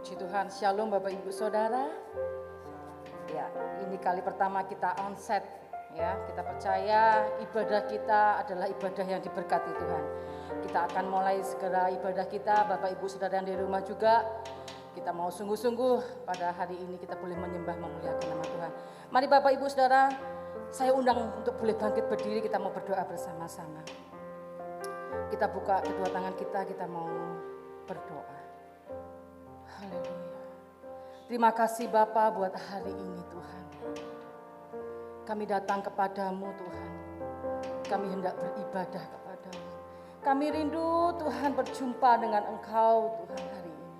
Puji Tuhan, Shalom Bapak Ibu Saudara. Ya, ini kali pertama kita onset ya. Kita percaya ibadah kita adalah ibadah yang diberkati Tuhan. Kita akan mulai segera ibadah kita, Bapak Ibu Saudara yang di rumah juga. Kita mau sungguh-sungguh pada hari ini kita boleh menyembah memuliakan nama Tuhan. Mari Bapak Ibu Saudara, saya undang untuk boleh bangkit berdiri, kita mau berdoa bersama-sama. Kita buka kedua tangan kita mau berdoa. Haleluya. Terima kasih Bapa buat hari ini Tuhan. Kami datang kepadamu Tuhan. Kami hendak beribadah kepadamu. Kami rindu Tuhan berjumpa dengan Engkau Tuhan hari ini.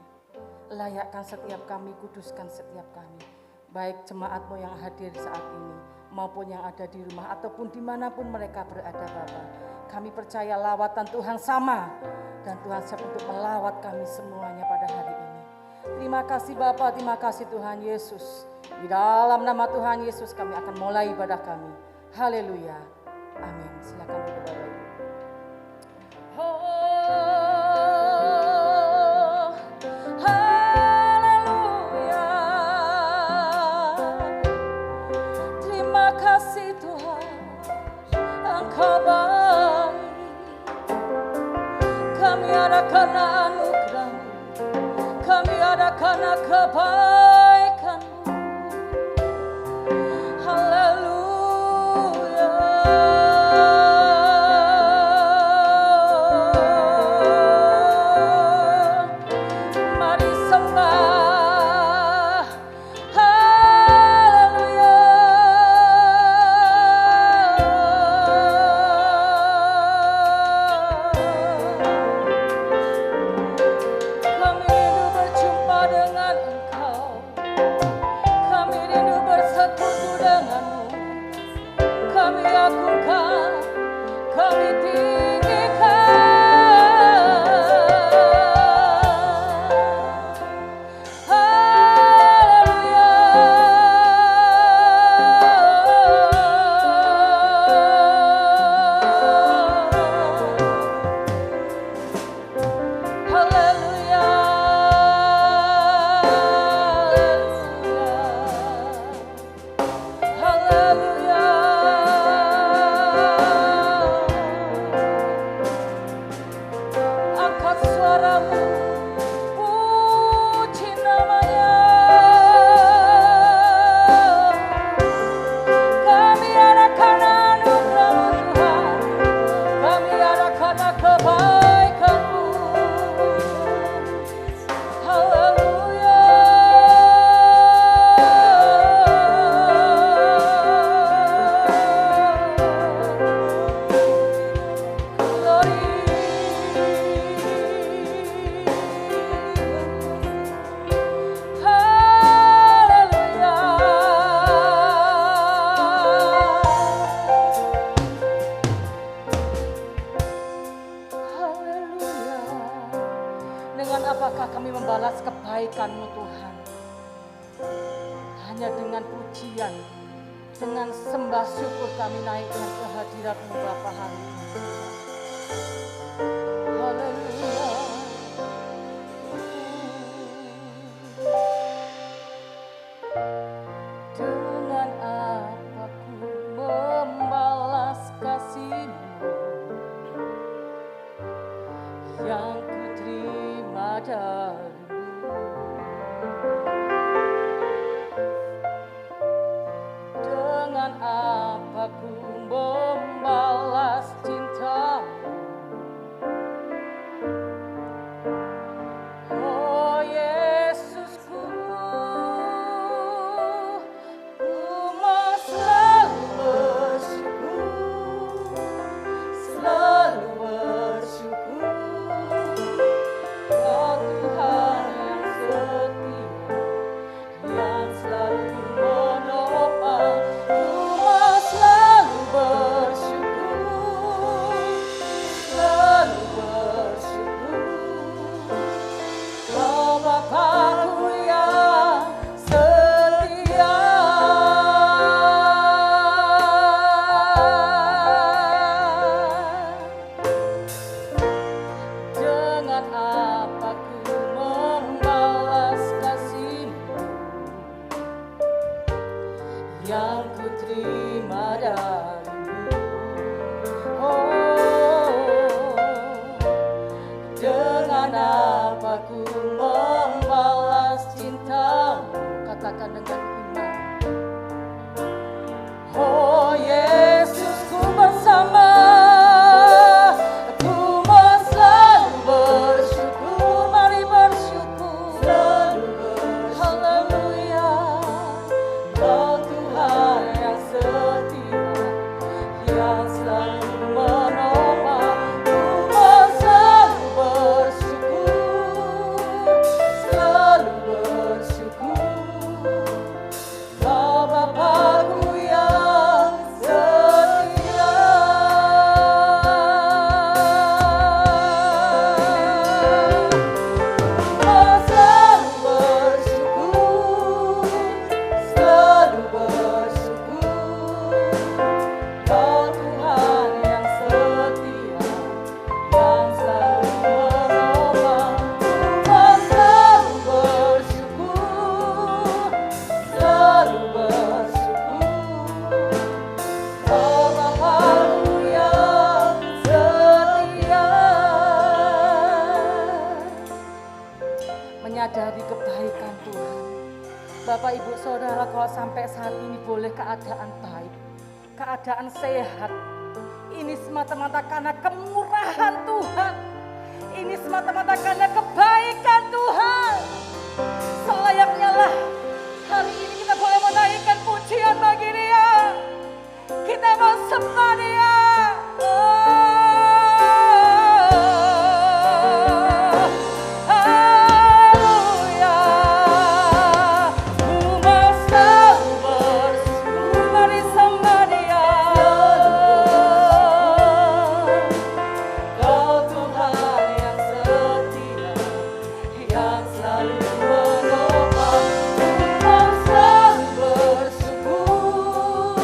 Layakkan setiap kami, kuduskan setiap kami. Baik jemaatmu yang hadir saat ini maupun yang ada di rumah ataupun dimanapun mereka berada Bapa. Kami percaya lawatan Tuhan sama dan Tuhan siap untuk melawat kami semuanya pada hari ini. Terima kasih Bapa, terima kasih Tuhan Yesus. Di dalam nama Tuhan Yesus kami akan mulai ibadah kami. Haleluya. Amin. Silakan Bapak Ibu. Haleluya. Terima kasih Tuhan. Engkau baik. Kami ada karena anugerah-Mu. Kami ada karena kebaikan-Mu. Haleluya. Mari sembah. Haleluya. Kami rindu berjumpa dengan Engkau. Kami rindu bersekutu denganmu. Kami agungkan, kami tinggikan. Haleluya. Haleluya. Haleluya. Angkat suaramu, puji namanya. Kami ada karena anugerah-Mu Tuhan. Kami ada karena kebaikan-Mu. Haleluya. Haleluya. Dengan apakah kami membalas kebaikan-Mu Tuhan? Hanya dengan pujian, dengan sembah syukur kami naik dengan kehadirat-Mu Bapa hari ini. Haleluya. Dengan apa ku membalas kasih-Mu yang ku terima dari-Mu. Dengan apa ku membalas cinta-Mu. Oh Yesusku, ku mau selalu bersyukur, selalu bersyukur. Oh Tuhan yang Aku membalas cintamu, katakan dengan iman. Oh Yesus, ku bersama, ku mau selalu bersyukur, mari bersyukur. Haleluya, Kau Tuhan yang setia, yang selalu menolong. Ku mau selalu bersyukur, selalu bersyukur. Kau Bapa-Ku yang setia. Kau selalu bersyukur, selalu bersyukur. Kau Tuhan yang setia, yang selalu menolong. Kau selalu bersyukur, selalu bersyukur. Kau Bapa-Ku yang setia. Menyadari kebaikan Tuhan. Bapak Ibu Saudara, kalau sampai saat ini boleh keadaan baik, keadaan sehat, ini semata-mata karena kemurahan Tuhan. Ini semata-mata karena kebaikan Tuhan. Selayaknya lah hari ini kita boleh menaikkan pujian bagi Dia. Kita mau sembah Dia. Haleluya. Ku mau selalu bersyukur, mari sembah Dia. Kau Tuhan yang setia, yang selalu menopang. Ku mau selalu bersyukur,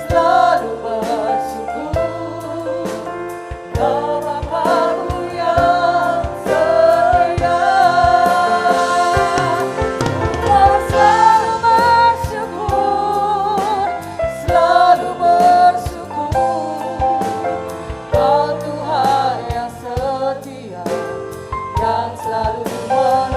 selalu bersyukur. Kau Bapa-Ku yang setia. Ku mau selalu bersyukur, selalu bersyukur. Kau Tuhan yang setia, yang selalu menopang.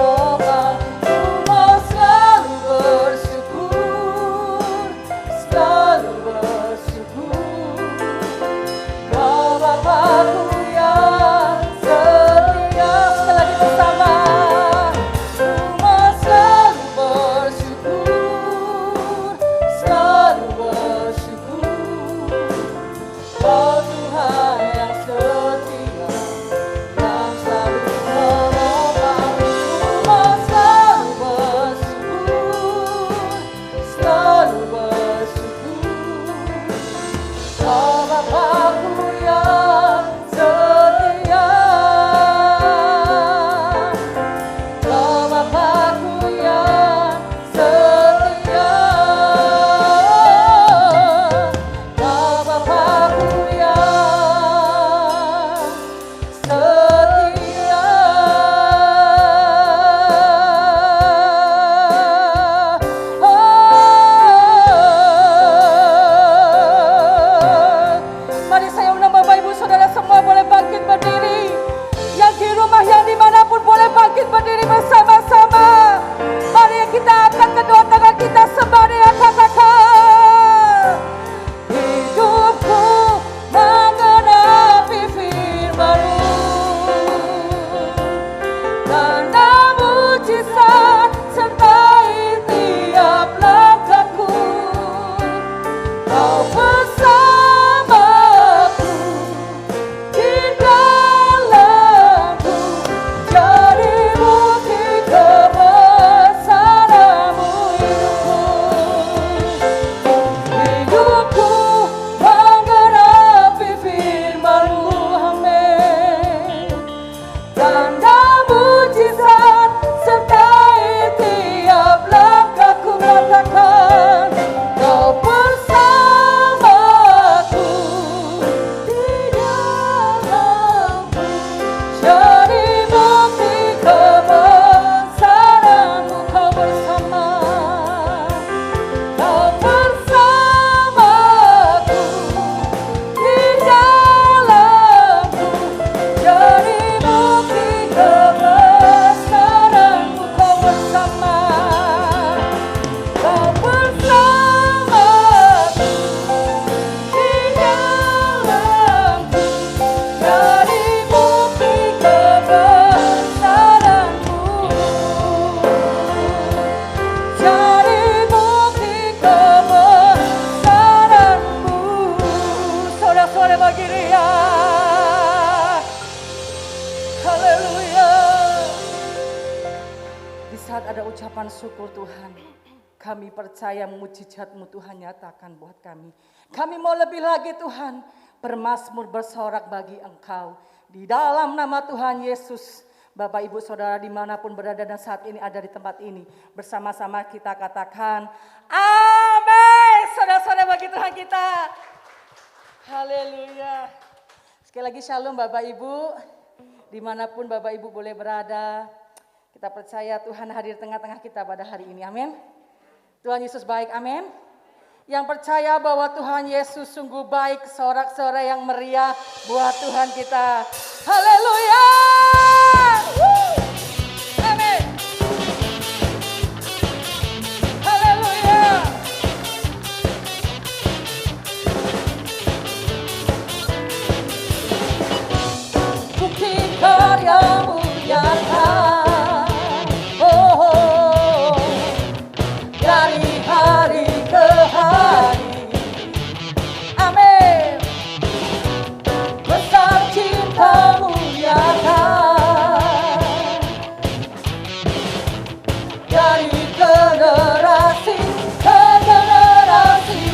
saat ada ucapan syukur Tuhan, kami percaya mujizat-Mu Tuhan nyatakan buat kami. Kami mau lebih lagi Tuhan, bermazmur bersorak bagi Engkau. Di dalam nama Tuhan Yesus, Bapak Ibu Saudara dimanapun berada dan saat ini ada di tempat ini, bersama-sama kita katakan, amin. Saudara-saudara bagi Tuhan kita. Haleluya. Sekali lagi shalom Bapak Ibu, dimanapun Bapak Ibu boleh berada. Kita percaya Tuhan hadir tengah-tengah kita pada hari ini, amin. Tuhan Yesus baik, amin. Yang percaya bahwa Tuhan Yesus sungguh baik, sorak-sorai yang meriah buat Tuhan kita. Haleluya. Amin. Haleluya. Bukti karya-Mu nyata. Dari hari ke hari, amin. Besar cinta-Mu nyata. Dari generasi ke generasi,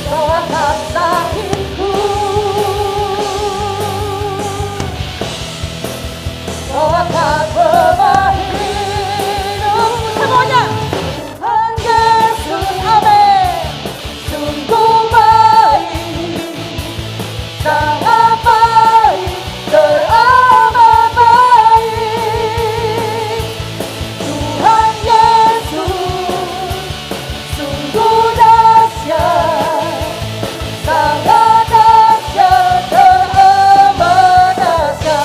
Kau angkat sakitku, Kau angkat beban hidupku semuanya. Tuhan Yesus, amin. Sungguh baik, sangat baik, teramat baik. Tuhan Yesus, sungguh dahsyat, sangat dahsyat, teramat dahsyat.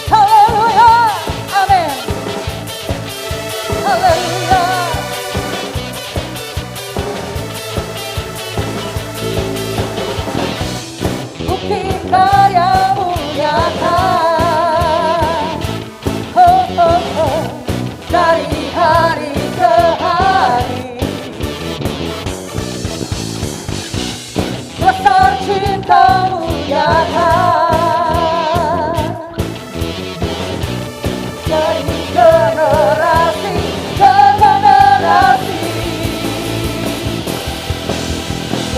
Haleluya, amin. Haleluya. Bukti karya-Mu nyata. Oh, oh, oh. Dari hari ke hari, besar cinta-Mu nyata. Dari generasi ke generasi,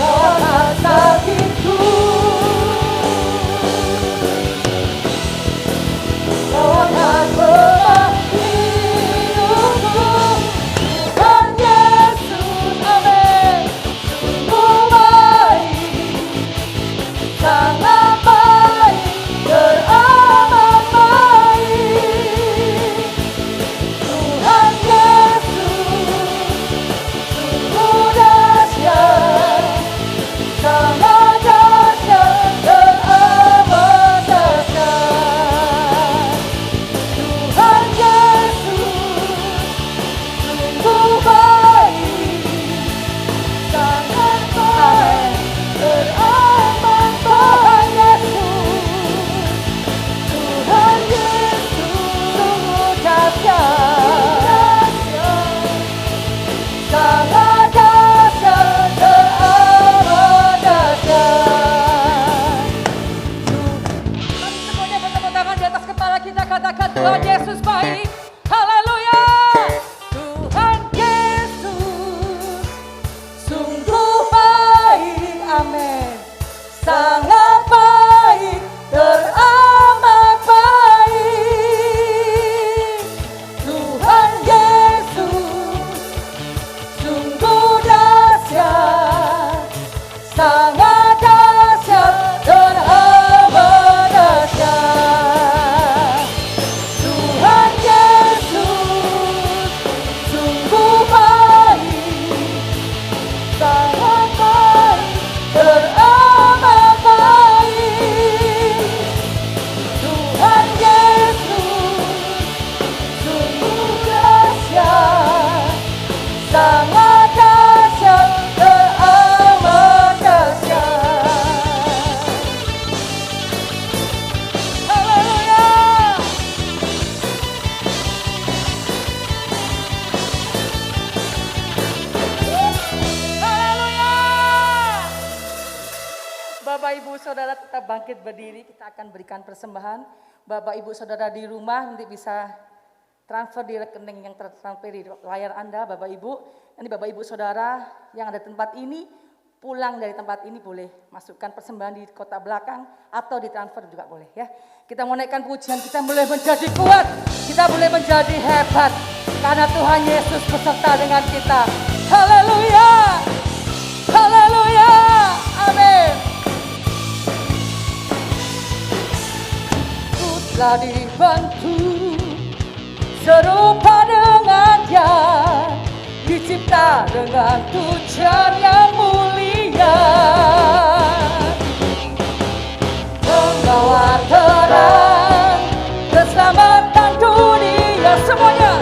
Kau angkat sakitku, Kau angkat beban hidupku. Tuhan Yesus, amin. Sungguh baik, sangat baik, teramat baik. Tuhan Yesus, sungguh dahsyat, sangat dahsyat, teramat dahsyat. Tuhan Yesus, sungguh baik, sangat baik, teramat baik. Tuhan Yesus, sungguh dahsyat, sangat dahsyat, teramat dahsyat. Mari semuanya bertepuk tangan di atas kepala kita, katakan Tuhan Yesus baik. Haleluya. Tuhan Yesus sungguh baik, amin. Sangat baik, teramat baik. Tuhan Yesus sungguh dahsyat, sangat dahsyat, teramat dahsyat. Tuhan Yesus sungguh baik, sangat baik, teramat baik. Tuhan Yesus sungguh dahsyat, sangat dahsyat, teramat dahsyat. Haleluya. Haleluya. Bapak Ibu Saudara tetap bangkit berdiri, kita akan berikan persembahan Bapak Ibu Saudara di rumah nanti bisa transfer di rekening yang tertransfer di layar Anda, Bapak Ibu. Nanti Bapak Ibu Saudara yang ada di tempat ini, pulang dari tempat ini boleh masukkan persembahan di kotak belakang atau ditransfer juga boleh ya. Kita mau naikkan pujian, kita boleh menjadi kuat, kita boleh menjadi hebat karena Tuhan Yesus beserta dengan kita. Haleluya, haleluya, amin. Ku telah dibantu serupa dengan Dia, dicipta dengan tujuan yang mulia, membawa terang keselamatan dunia semuanya,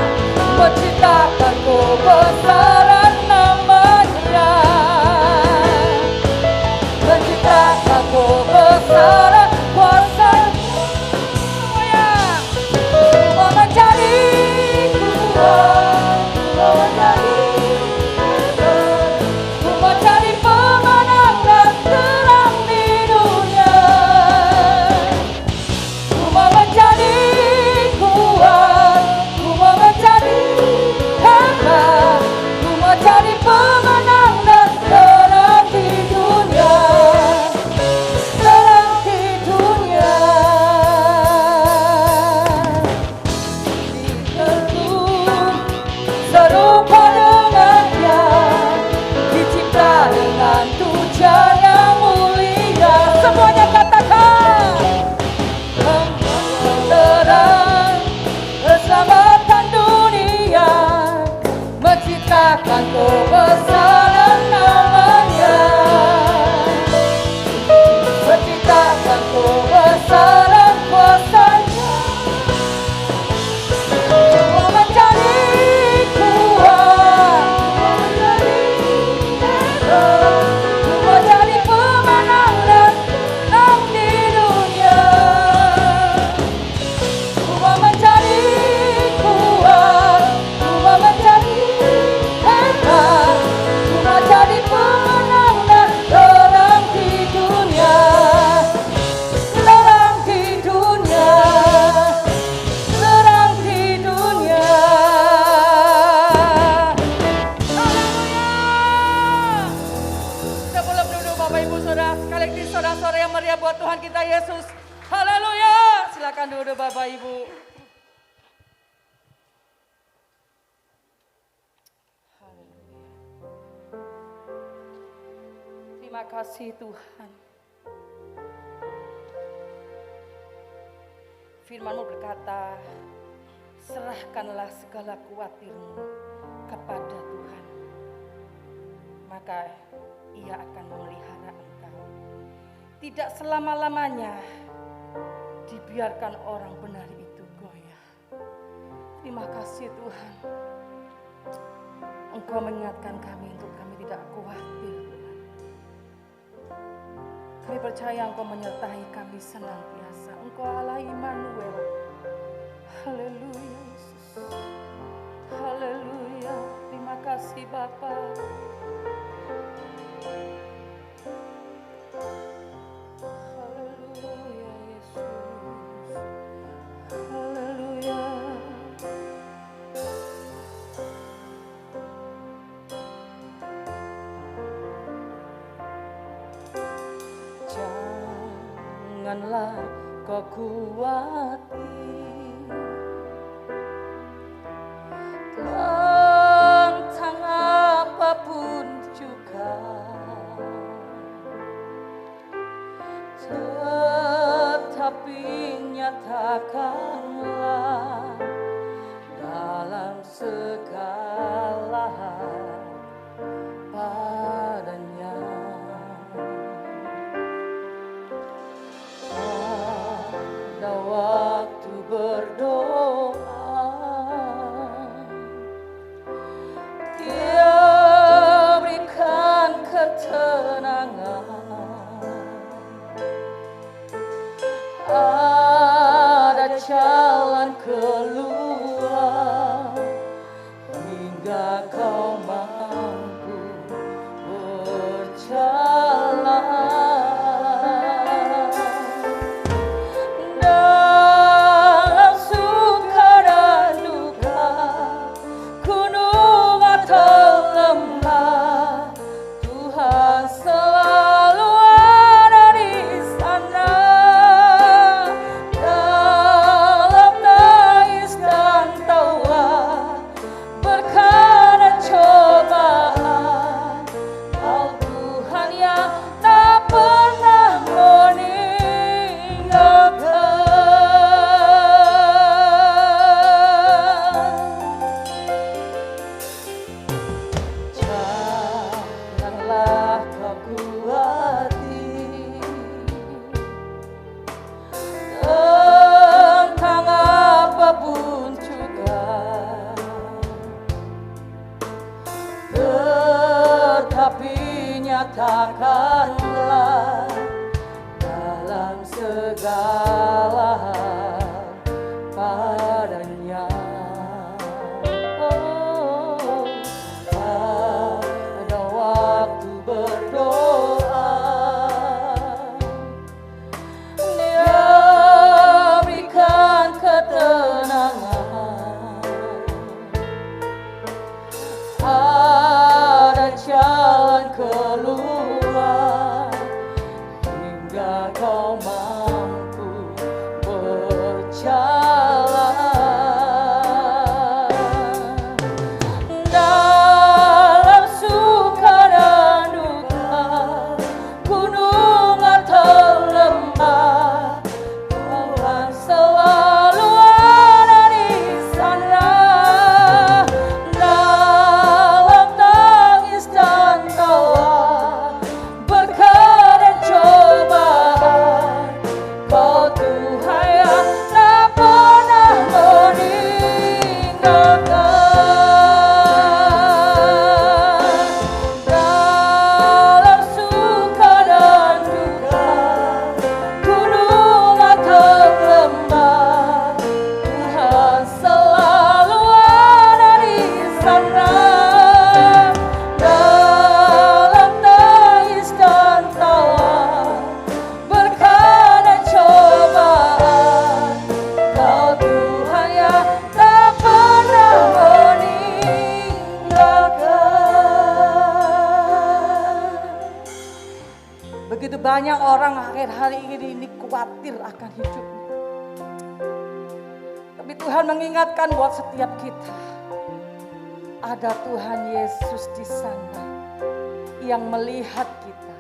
menciptakan kebesaran nama-Nya, menciptakan kebesaran kuasa semuanya, semua menjadi kuat, semua menjadi menciptakan kebesaran nama-Nya, menciptakan kebesaran kuasa-Nya, semua menjadi kuat, semua jadi pemenang dan menang di dunia, semua menjadi kuat, semua menjadi jadi pemenang dan terang di dunia, terang di dunia, terang di dunia. Haleluya. Sebelum duduk Bapak Ibu Saudara, sekali lagi saudara-saudara yang meriah buat Tuhan kita Yesus. Haleluya. Silakan duduk Bapak Ibu. Terima kasih Tuhan. Firman-Mu berkata, serahkanlah segala kuatirmu kepada Tuhan, maka Ia akan memelihara engkau. Tidak selama-lamanya dibiarkan orang benar itu goyah. Terima kasih Tuhan. Engkau mengingatkan kami untuk kami tidak khawatir. Kami percaya Engkau menyertai kami senantiasa. Engkau Allah Immanuel. Haleluya Yesus. Haleluya. Terima kasih Bapa. Haleluya Yesus. Haleluya. Janganlah kau khawatir tentang apapun juga, tetapi nyatakanlah dalam segala hal padanya. Pada waktu berdoa, Dia berikan ketenangan. Ada jalan keluar hingga kau mampu berjalan. orang akhir hari ini khawatir akan hidupnya. Tapi Tuhan mengingatkan buat setiap kita, ada Tuhan Yesus di sana yang melihat kita,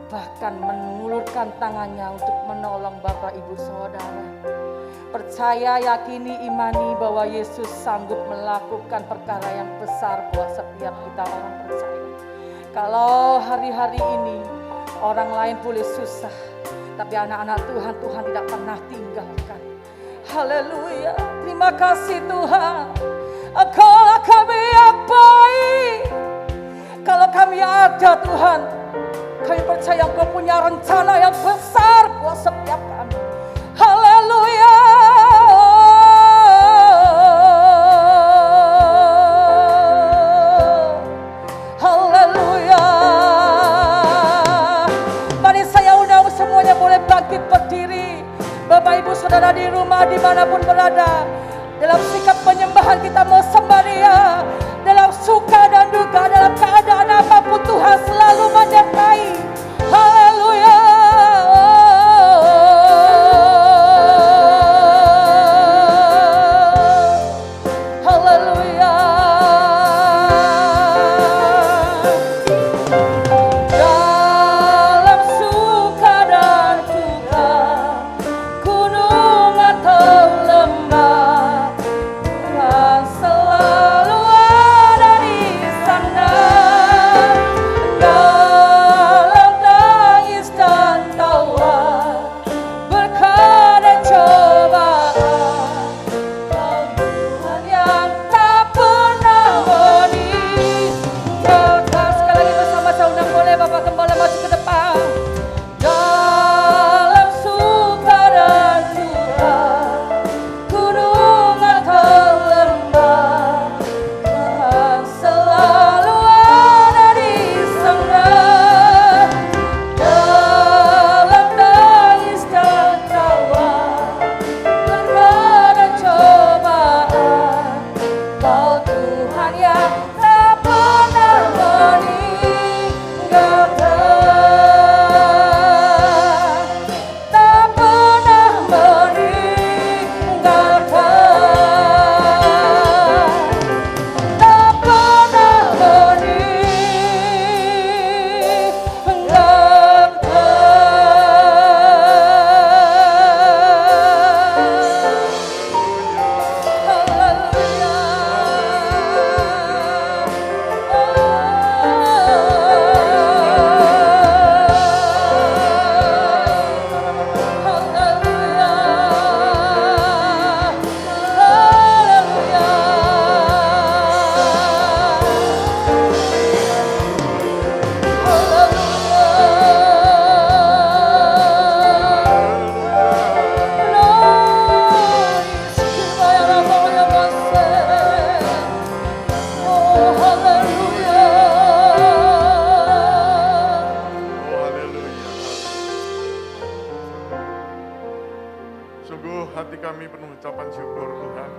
bahkan mengulurkan tangannya untuk menolong Bapak Ibu Saudara. Percaya, yakini, imani bahwa Yesus sanggup melakukan perkara yang besar buat setiap kita orang percaya. Kalau hari-hari ini orang lain boleh susah, tapi anak-anak Tuhan, Tuhan tidak pernah tinggalkan. Haleluya, terima kasih Tuhan. Engkaulah kami yang baik. Kalau kami ada Tuhan, kami percaya Engkau punya rencana yang besar buat setiap kami. Haleluya. Haleluya. Mari saya undang semuanya boleh bangkit berdiri. Bapak Ibu Saudara di rumah dimanapun berada, dalam sikap penyembahan kita mau sembah Dia. Dalam suka dan duka, dalam keadaan apapun Tuhan selalu menyertai. Haleluya. Haleluya. Dalam suka dan duka, gunung atau lembah, Tuhan selalu ada di sana. Dalam tangis dan tawa, berkah dan cobaan, Kau Tuhan yang tak pernah meninggalkan. Sekali lagi bersama saya undang boleh Bapak Gembala maju ke depan. Dalam suka dan duka, gunung atau lembah, Tuhan selalu ada di sana. Dalam tangis dan tawa, berkah dan cobaan, Kau Tuhan yang tak pernah meninggalkan, tak pernah meninggalkan, tak pernah Sungguh hati kami penuh ucapan syukur Tuhan.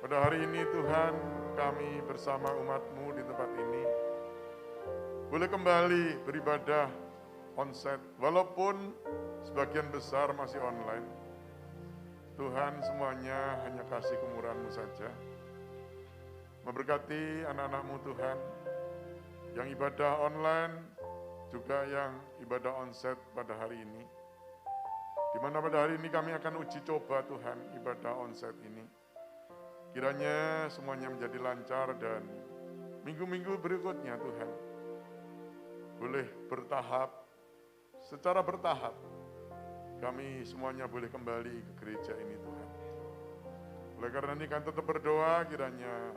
Pada hari ini Tuhan, kami bersama umat-Mu di tempat ini boleh kembali beribadah onsite, walaupun sebagian besar masih online. Tuhan, semuanya hanya kasih kemurahan-Mu saja. Memberkati anak-anak-Mu Tuhan, yang ibadah online, juga yang ibadah onsite pada hari ini. Di mana pada hari ini kami akan uji coba Tuhan ibadah onsite ini. Kiranya semuanya menjadi lancar dan minggu-minggu berikutnya Tuhan boleh bertahap, secara bertahap kami semuanya boleh kembali ke gereja ini Tuhan. Oleh karena ini kami tetap berdoa kiranya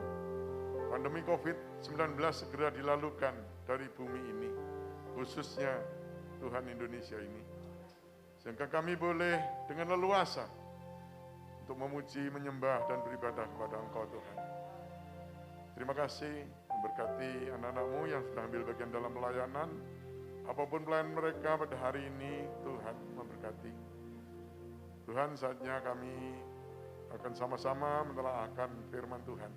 pandemi COVID-19 segera dilalukan dari bumi ini, khususnya Tuhan Indonesia ini. Sehingga kami boleh dengan leluasa untuk memuji, menyembah, dan beribadah kepada Engkau Tuhan. Terima kasih memberkati anak-anak-Mu yang sudah ambil bagian dalam pelayanan. Apapun pelayanan mereka pada hari ini, Tuhan memberkati. Tuhan, saatnya kami akan sama-sama menelaahkan firman Tuhan.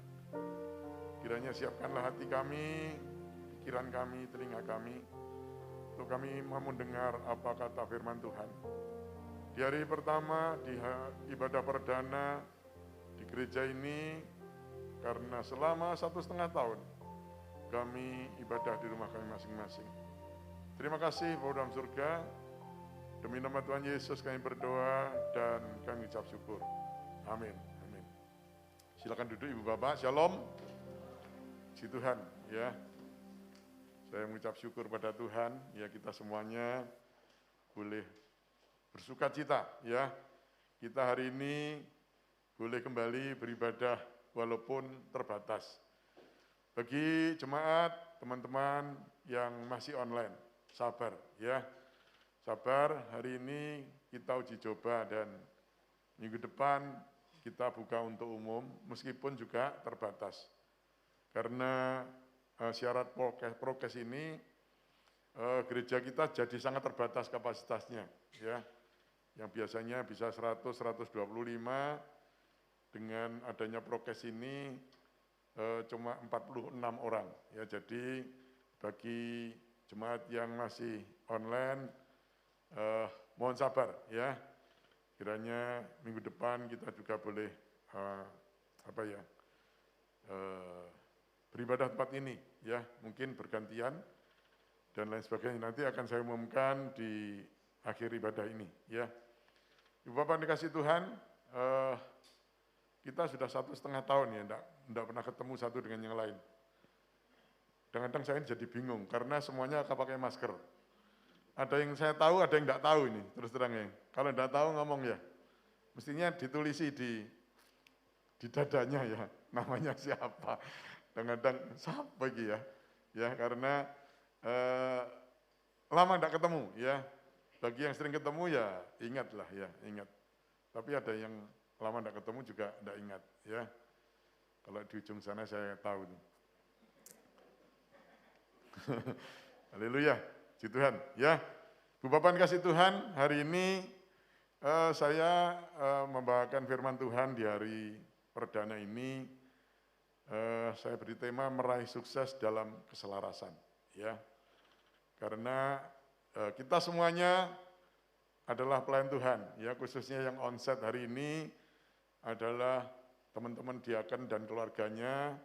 Kiranya siapkanlah hati kami, pikiran kami, telinga kami. untuk kami mau mendengar apa kata firman Tuhan. Di hari pertama, di ibadah perdana di gereja ini, karena selama 1,5 tahun kami ibadah di rumah kami masing-masing. Terima kasih Bapa dalam surga, demi nama Tuhan Yesus kami berdoa dan kami ucap syukur. Amin. Amin. Silakan duduk Ibu Bapak, Shalom. Puji Tuhan, ya. Saya mengucap syukur pada Tuhan, ya kita semuanya boleh bersuka cita, ya. Kita hari ini boleh kembali beribadah walaupun terbatas. Bagi jemaat, teman-teman yang masih online, sabar, ya. Sabar, hari ini kita uji coba dan minggu depan kita buka untuk umum, meskipun juga terbatas. Karena syarat prokes ini gereja kita jadi sangat terbatas kapasitasnya, ya. Yang biasanya bisa 100-125, dengan adanya prokes ini cuma 46 orang, ya. Jadi bagi jemaat yang masih online mohon sabar, ya. Kiranya minggu depan kita juga boleh beribadah tempat ini, ya, mungkin bergantian dan lain sebagainya. Nanti akan saya umumkan di akhir ibadah ini, ya. Ibu Bapak dikasih Tuhan, kita sudah 1,5 tahun ya, enggak pernah ketemu satu dengan yang lain. Kadang-kadang saya jadi bingung karena semuanya akan pakai masker. Ada yang saya tahu, ada yang enggak tahu ini, terus terangnya. Kalau enggak tahu ngomong ya, mestinya ditulisi di dadanya ya, namanya siapa. Kadang-kadang siapa gitu ya karena lama enggak ketemu ya. Bagi yang sering ketemu ya ingatlah ya, ingat. Tapi ada yang lama enggak ketemu juga enggak ingat ya. Kalau di ujung sana saya tahu nih. Haleluya, puji Tuhan ya. Bu Bapak kasih Tuhan, hari ini saya membawakan firman Tuhan di hari perdana ini. Saya beri tema meraih sukses dalam keselarasan, ya. Karena kita semuanya adalah pelayan Tuhan, ya, khususnya yang onset hari ini adalah teman-teman diaken dan keluarganya,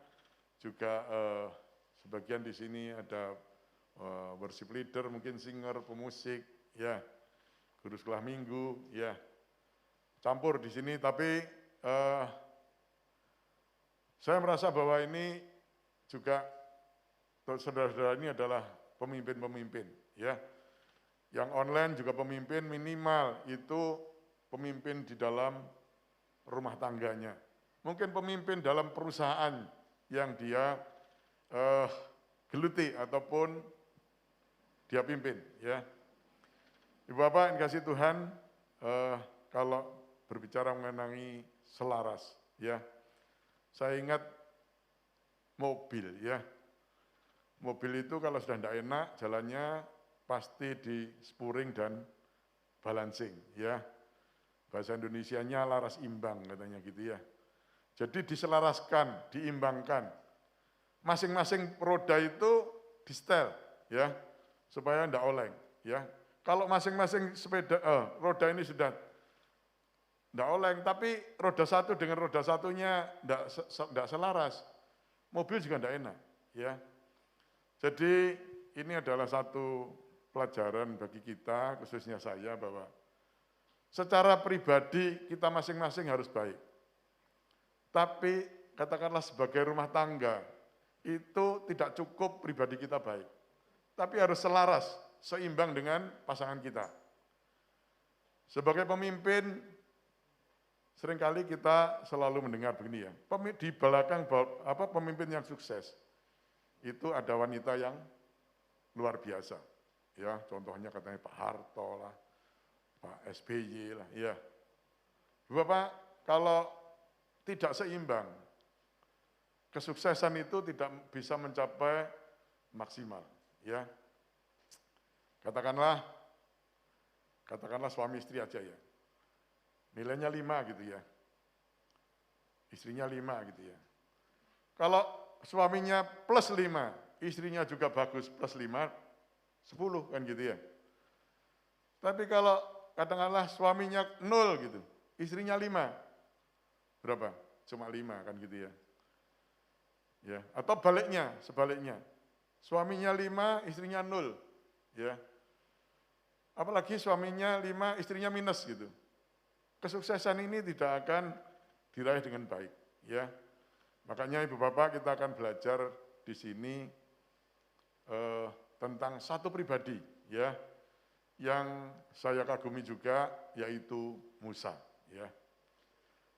juga sebagian di sini ada worship leader, mungkin singer, pemusik, ya, guru sekolah minggu, ya, campur di sini, tapi saya merasa bahwa ini juga saudara-saudara ini adalah pemimpin-pemimpin, ya. Yang online juga pemimpin, minimal itu pemimpin di dalam rumah tangganya. Mungkin pemimpin dalam perusahaan yang dia geluti ataupun dia pimpin, ya. Ibu Bapak yang kasih Tuhan, kalau berbicara mengenai selaras, ya. Saya ingat mobil, ya. Mobil itu kalau sudah tidak enak, jalannya pasti di spuring dan balancing, ya. Bahasa Indonesianya laras imbang katanya gitu ya. Jadi diselaraskan, diimbangkan. Masing-masing roda itu di setel, ya, supaya tidak oleng, ya. Kalau masing-masing roda ini sudah tidak oleng, tapi roda satu dengan roda satunya tidak selaras, mobil juga tidak enak, ya. Jadi ini adalah satu pelajaran bagi kita, khususnya saya, bahwa secara pribadi kita masing-masing harus baik. Tapi katakanlah sebagai rumah tangga, itu tidak cukup pribadi kita baik. Tapi harus selaras, seimbang dengan pasangan kita. Sebagai pemimpin, seringkali kita selalu mendengar begini ya, di belakang pemimpin yang sukses, itu ada wanita yang luar biasa. Ya, contohnya katanya Pak Harto lah, Pak SBY lah, ya. Bapak, kalau tidak seimbang, kesuksesan itu tidak bisa mencapai maksimal, ya. Katakanlah suami istri aja ya. Nilainya 5 gitu ya. Istrinya 5 gitu ya. Kalau suaminya plus 5, istrinya juga bagus plus 5, 10 kan gitu ya. Tapi kalau katakanlah suaminya 0 gitu, istrinya 5, berapa? Cuma 5 kan gitu ya. Ya, atau sebaliknya. Suaminya 5, istrinya 0. Ya. Apalagi suaminya 5, istrinya minus gitu. Kesuksesan ini tidak akan diraih dengan baik, ya. Makanya Ibu Bapak kita akan belajar di sini tentang satu pribadi, ya, yang saya kagumi juga, yaitu Musa, ya.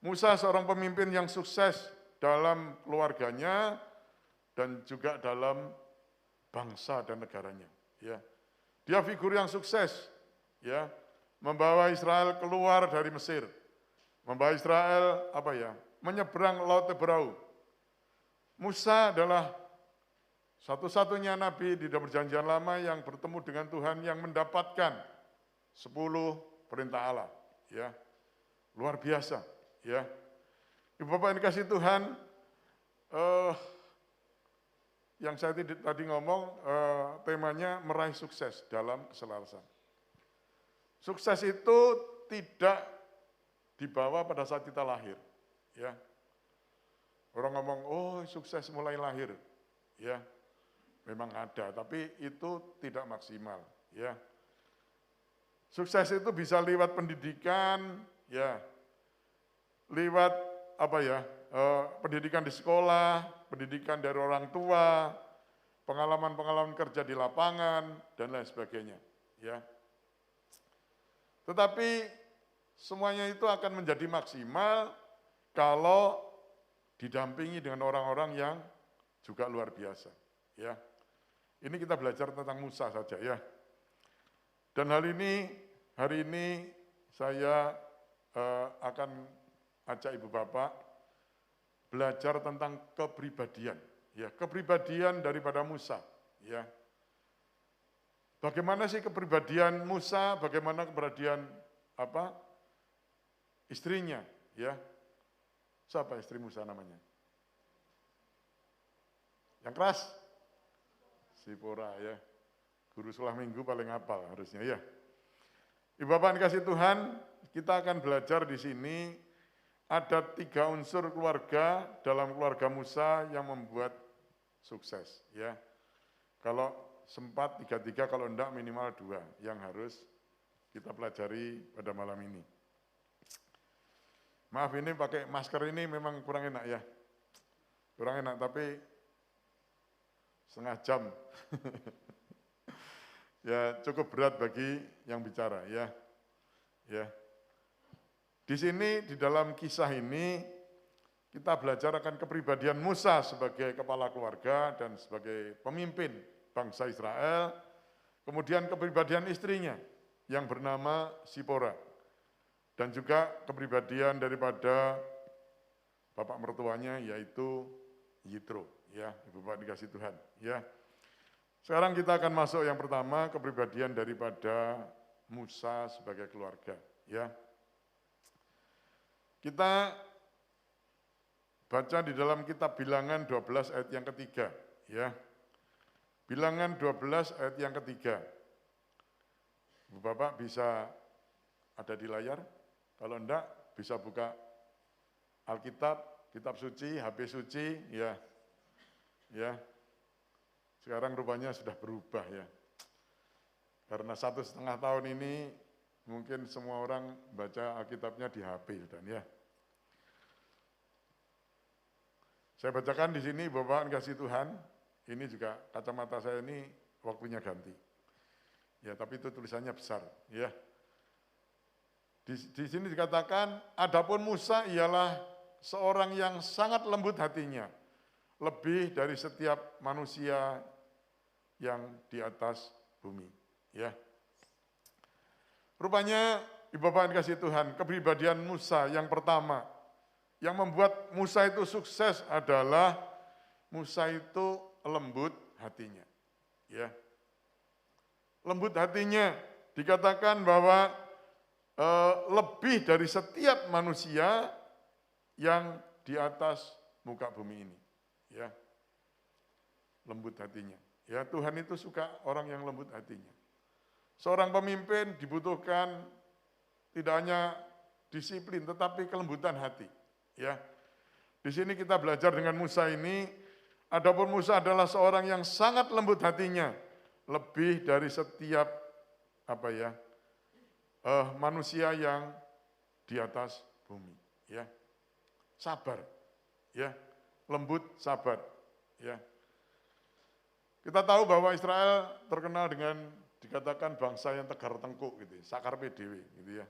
Musa seorang pemimpin yang sukses dalam keluarganya dan juga dalam bangsa dan negaranya, ya. Dia figur yang sukses, ya, membawa Israel keluar dari Mesir, membawa Israel menyeberang Laut Teberau. Musa adalah satu-satunya nabi di dalam Perjanjian Lama yang bertemu dengan Tuhan, yang mendapatkan 10 perintah Allah, ya. Luar biasa, ya. Ibu Bapak yang dikasih Tuhan, yang saya tadi ngomong, temanya meraih sukses dalam keselarasan. Sukses itu tidak dibawa pada saat kita lahir, ya. Orang ngomong, oh sukses mulai lahir, ya. Memang ada, tapi itu tidak maksimal, ya. Sukses itu bisa lewat pendidikan, ya. Lewat pendidikan di sekolah, pendidikan dari orang tua, pengalaman-pengalaman kerja di lapangan, dan lain sebagainya, ya. Tetapi semuanya itu akan menjadi maksimal kalau didampingi dengan orang-orang yang juga luar biasa, ya. Ini kita belajar tentang Musa saja, ya. Dan hari ini saya akan ajak Ibu Bapak belajar tentang kepribadian, ya, kepribadian daripada Musa, ya. Bagaimana sih kepribadian Musa, bagaimana kepribadian istrinya, ya. Siapa istri Musa namanya? Yang keras? Sipora, ya. Guru sekolah minggu paling hafal harusnya, ya. Ibu Bapak dikasih Tuhan, kita akan belajar di sini ada 3 unsur keluarga dalam keluarga Musa yang membuat sukses, ya. Kalau sempat 3, kalau enggak minimal 2 yang harus kita pelajari pada malam ini. Maaf ini pakai masker ini memang kurang enak, ya. Kurang enak, tapi setengah jam. Ya cukup berat bagi yang bicara, ya. Ya. Di sini, di dalam kisah ini, kita belajar akan kepribadian Musa sebagai kepala keluarga dan sebagai pemimpin bangsa Israel, kemudian kepribadian istrinya yang bernama Sipora, dan juga kepribadian daripada bapak mertuanya yaitu Yitro, ya, Ibu Bapak dikasih Tuhan, ya. Sekarang kita akan masuk yang pertama, kepribadian daripada Musa sebagai keluarga, ya. Kita baca di dalam kitab Bilangan 12 ayat yang ketiga, ya. Bilangan 12 ayat yang ketiga. Ibu Bapak bisa ada di layar, kalau enggak bisa buka Alkitab, kitab suci, HP suci, ya. Ya. Sekarang rupanya sudah berubah, ya. Karena 1,5 tahun ini mungkin semua orang baca Alkitabnya di HP, dan ya. Saya bacakan di sini, Bapak kasih Tuhan, ini juga kacamata saya ini waktunya ganti. Ya, tapi itu tulisannya besar, ya. Di sini dikatakan, adapun Musa ialah seorang yang sangat lembut hatinya, lebih dari setiap manusia yang di atas bumi, ya. Rupanya, Ibu Bapak dikasih Tuhan, kepribadian Musa yang pertama, yang membuat Musa itu sukses adalah Musa itu lembut hatinya, ya. Lembut hatinya dikatakan bahwa lebih dari setiap manusia yang di atas muka bumi ini, ya. Lembut hatinya, Ya, Tuhan itu suka orang yang lembut hatinya. Seorang pemimpin dibutuhkan tidak hanya disiplin, tetapi kelembutan hati. Ya, di sini kita belajar dengan Musa ini, adapun Musa adalah seorang yang sangat lembut hatinya, lebih dari setiap manusia yang di atas bumi. Ya, sabar, ya, lembut, sabar. Ya, kita tahu bahwa Israel terkenal dengan dikatakan bangsa yang tegar tengkuk gitu, sakar PDW gitu ya.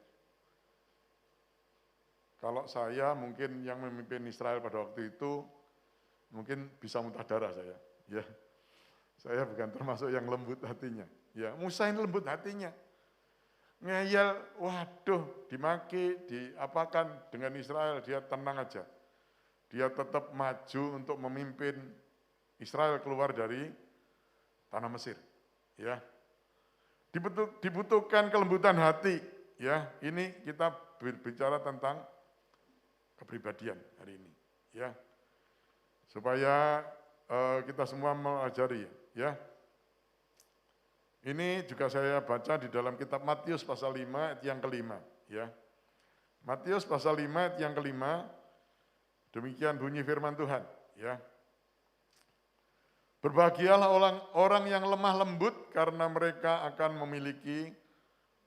Kalau saya mungkin yang memimpin Israel pada waktu itu, mungkin bisa muntah darah saya. Ya, saya bukan termasuk yang lembut hatinya. Ya, Musa ini lembut hatinya. Ngeyel, waduh, dimaki, diapakan dengan Israel, dia tenang aja. Dia tetap maju untuk memimpin Israel keluar dari tanah Mesir. Ya, dibutuhkan kelembutan hati. Ya, ini kita berbicara tentang kepribadian hari ini. Ya, supaya kita semua mengajari. Ya, ini juga saya baca di dalam kitab Matius pasal 5 ayat yang kelima. Ya, Matius pasal 5 ayat yang kelima, demikian bunyi firman Tuhan. Ya, berbahagialah orang yang lemah lembut karena mereka akan memiliki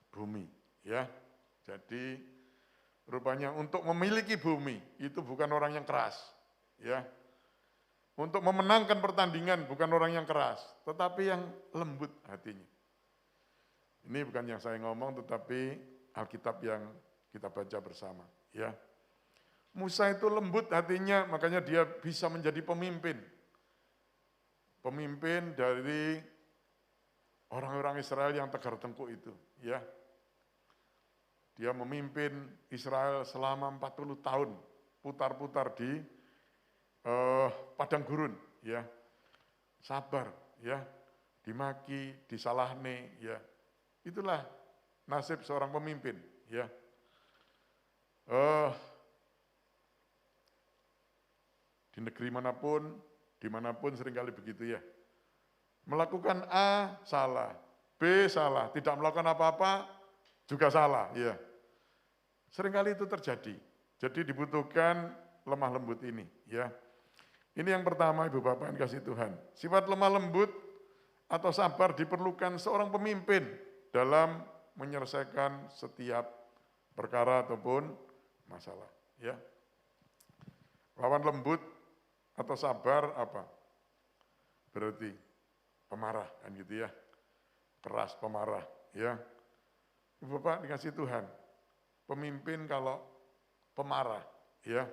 bumi. Ya, jadi rupanya untuk memiliki bumi itu bukan orang yang keras. Ya, untuk memenangkan pertandingan bukan orang yang keras, tetapi yang lembut hatinya. Ini bukan yang saya ngomong, tetapi Alkitab yang kita baca bersama. Ya, Musa itu lembut hatinya, makanya dia bisa menjadi pemimpin. Pemimpin dari orang-orang Israel yang tegar tengkuk itu. Ya, dia memimpin Israel selama 40 tahun, putar-putar di padang gurun, ya, sabar, ya, dimaki, disalahne, ya, itulah nasib seorang pemimpin, ya. Di negeri manapun, dimanapun seringkali begitu ya, melakukan A salah, B salah, tidak melakukan apa-apa juga salah, ya. Seringkali itu terjadi. Jadi dibutuhkan lemah lembut ini, ya. Ini yang pertama, Ibu Bapak yang kasih Tuhan. Sifat lemah lembut atau sabar diperlukan seorang pemimpin dalam menyelesaikan setiap perkara ataupun masalah. Ya, lawan lembut atau sabar apa? Berarti pemarah kan gitu ya, keras pemarah. Ya, Ibu Bapak dikasih Tuhan, pemimpin kalau pemarah, ya,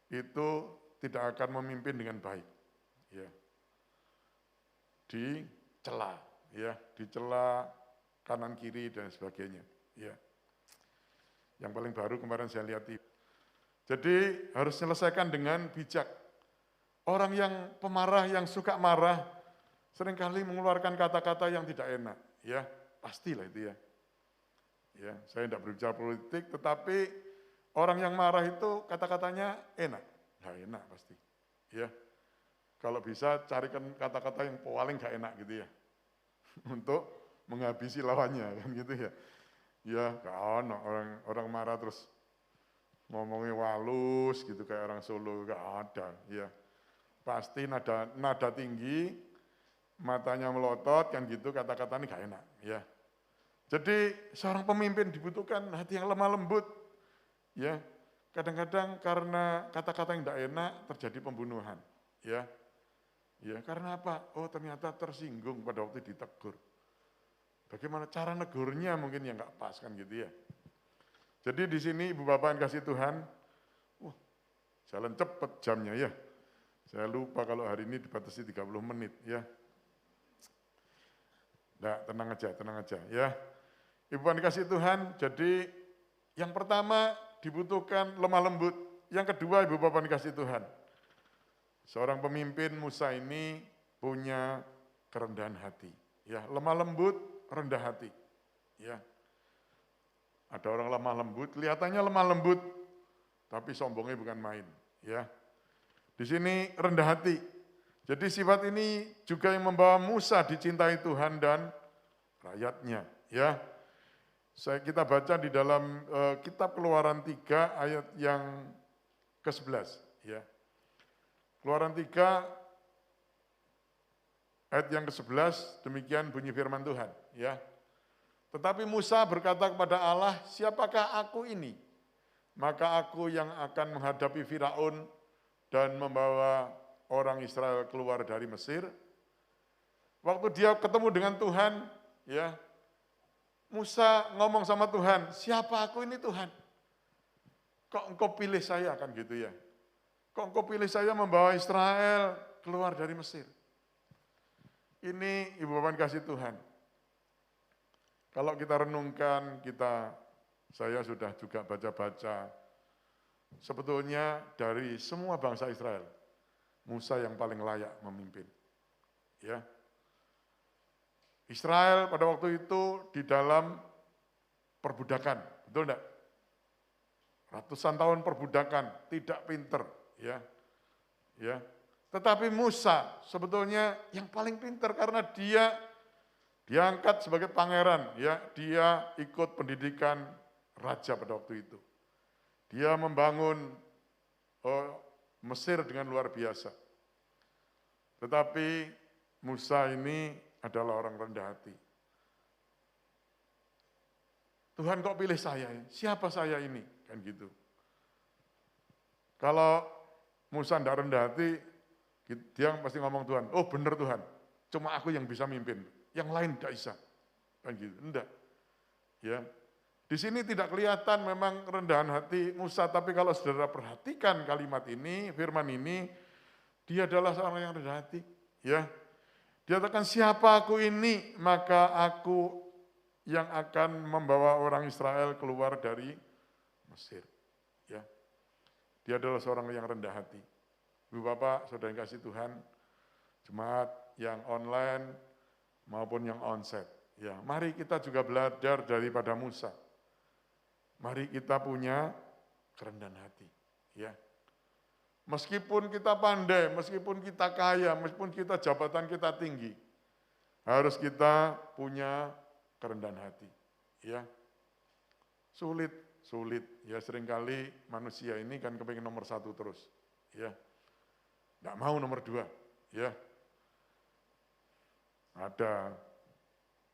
itu tidak akan memimpin dengan baik, ya. Dicela, ya, dicela kanan kiri dan sebagainya, ya. Yang paling baru kemarin saya lihat itu. Jadi harus selesaikan dengan bijak. Orang yang pemarah, yang suka marah, seringkali mengeluarkan kata-kata yang tidak enak, ya, pastilah itu ya. Ya, saya tidak berbicara politik, tetapi orang yang marah itu kata-katanya enak. Gak enak pasti, ya. Kalau bisa carikan kata-kata yang paling gak enak gitu ya, untuk menghabisi lawannya kan gitu ya. Ya, gak ono orang marah terus ngomongnya walus gitu kayak orang Solo, gak ada, ya. Pasti nada tinggi, matanya melotot kan gitu, kata-katanya gak enak, ya. Jadi seorang pemimpin dibutuhkan hati yang lemah lembut, ya. Kadang-kadang karena kata-kata yang tidak enak terjadi pembunuhan, ya, ya karena apa? Oh ternyata tersinggung pada waktu ditegur. Bagaimana cara negurnya mungkin yang nggak pas kan gitu ya. Jadi di sini Ibu Bapak yang kasih Tuhan, jalan cepet jamnya ya. Saya lupa kalau hari ini dibatasi 30 menit ya. Nah, tenang aja ya. Ibu Bapak dikasih Tuhan, jadi yang pertama dibutuhkan lemah lembut. Yang kedua, Ibu Bapak dikasih Tuhan, seorang pemimpin Musa ini punya kerendahan hati. Ya, lemah lembut, rendah hati. Ya, ada orang lemah lembut, kelihatannya lemah lembut, tapi sombongnya bukan main. Ya, di sini rendah hati. Jadi sifat ini juga yang membawa Musa dicintai Tuhan dan rakyatnya. Ya, kita baca di dalam kitab Keluaran 3 ayat yang ke-11. Ya. Keluaran 3 ayat yang ke-11, demikian bunyi firman Tuhan. Ya. Tetapi Musa berkata kepada Allah, siapakah aku ini? Maka aku yang akan menghadapi Firaun dan membawa orang Israel keluar dari Mesir. Waktu dia ketemu dengan Tuhan, ya, Musa ngomong sama Tuhan, siapa aku ini Tuhan? Kok engkau pilih saya, kan gitu ya. Kok engkau pilih saya membawa Israel keluar dari Mesir? Ini Ibu Bapak kasih Tuhan. Kalau kita renungkan, saya sudah juga baca-baca, sebetulnya dari semua bangsa Israel, Musa yang paling layak memimpin. Ya. Israel pada waktu itu di dalam perbudakan, betul enggak? Ratusan tahun perbudakan, tidak pinter, ya. Ya. Tetapi Musa sebetulnya yang paling pinter karena dia diangkat sebagai pangeran, ya. Dia ikut pendidikan raja pada waktu itu. Dia membangun Mesir dengan luar biasa. Tetapi Musa ini adalah orang rendah hati. Tuhan kok pilih saya? Siapa saya ini? Kan gitu. Kalau Musa tidak rendah hati, dia pasti ngomong Tuhan, oh benar Tuhan, cuma aku yang bisa mimpin, yang lain tidak bisa. Kan gitu. Enggak. Ya. Di sini tidak kelihatan memang rendahan hati Musa, tapi kalau saudara perhatikan kalimat ini, firman ini, dia adalah seorang yang rendah hati. Ya. Dia katakan, siapa aku ini, maka aku yang akan membawa orang Israel keluar dari Mesir. Ya. Dia adalah seorang yang rendah hati. Ibu Bapak, saudara yang kasih Tuhan, jemaat yang online maupun yang onsite. Ya, mari kita juga belajar daripada Musa. Mari kita punya kerendahan hati. Ya. Meskipun kita pandai, meskipun kita kaya, meskipun kita jabatan kita tinggi, harus kita punya kerendahan hati. Ya. Sulit. Ya seringkali manusia ini kan kepingin nomor 1 terus. Ya. Nggak mau nomor 2. Ya. Ada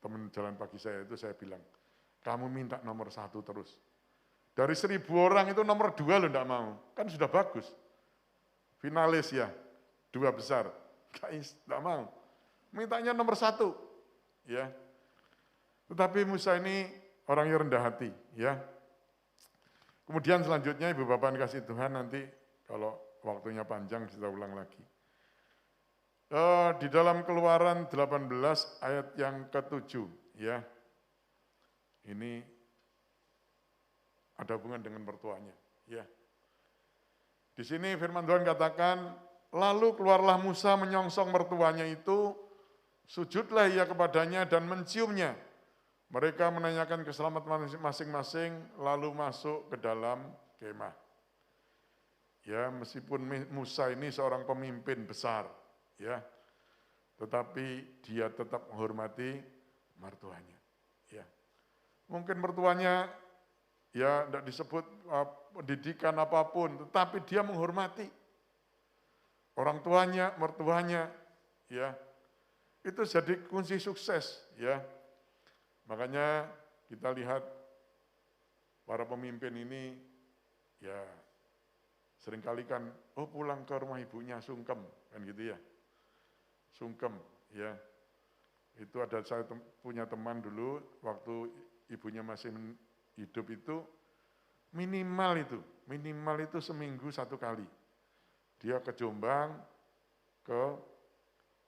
teman jalan pagi saya itu saya bilang, kamu minta nomor 1 terus. Dari 1000 orang itu nomor 2 lo nggak mau. Kan sudah bagus. Finalis ya, 2 besar. Nggak mau. Mintanya nomor 1. Ya. Tetapi Musa ini orang yang rendah hati. Ya. Kemudian selanjutnya Ibu Bapak kasih Tuhan nanti kalau waktunya panjang kita ulang lagi. Di dalam Keluaran 18 ayat yang ke-7. Ya. Ini ada hubungan dengan mertuanya. Ya. Di sini firman Tuhan katakan, lalu keluarlah Musa menyongsong mertuanya itu, sujudlah ia kepadanya dan menciumnya. Mereka menanyakan keselamatan masing-masing, lalu masuk ke dalam kemah. Ya, meskipun Musa ini seorang pemimpin besar, ya, tetapi dia tetap menghormati mertuanya. Ya. Mungkin mertuanya ya tidak disebut pendidikan apapun, tetapi dia menghormati orang tuanya, mertuanya, ya. Itu jadi kunci sukses, ya. Makanya kita lihat para pemimpin ini ya seringkali kan pulang ke rumah ibunya sungkem kan gitu ya. Sungkem ya. Itu ada saya punya teman dulu waktu ibunya masih hidup itu minimal itu seminggu 1 kali. Dia ke Jombang ke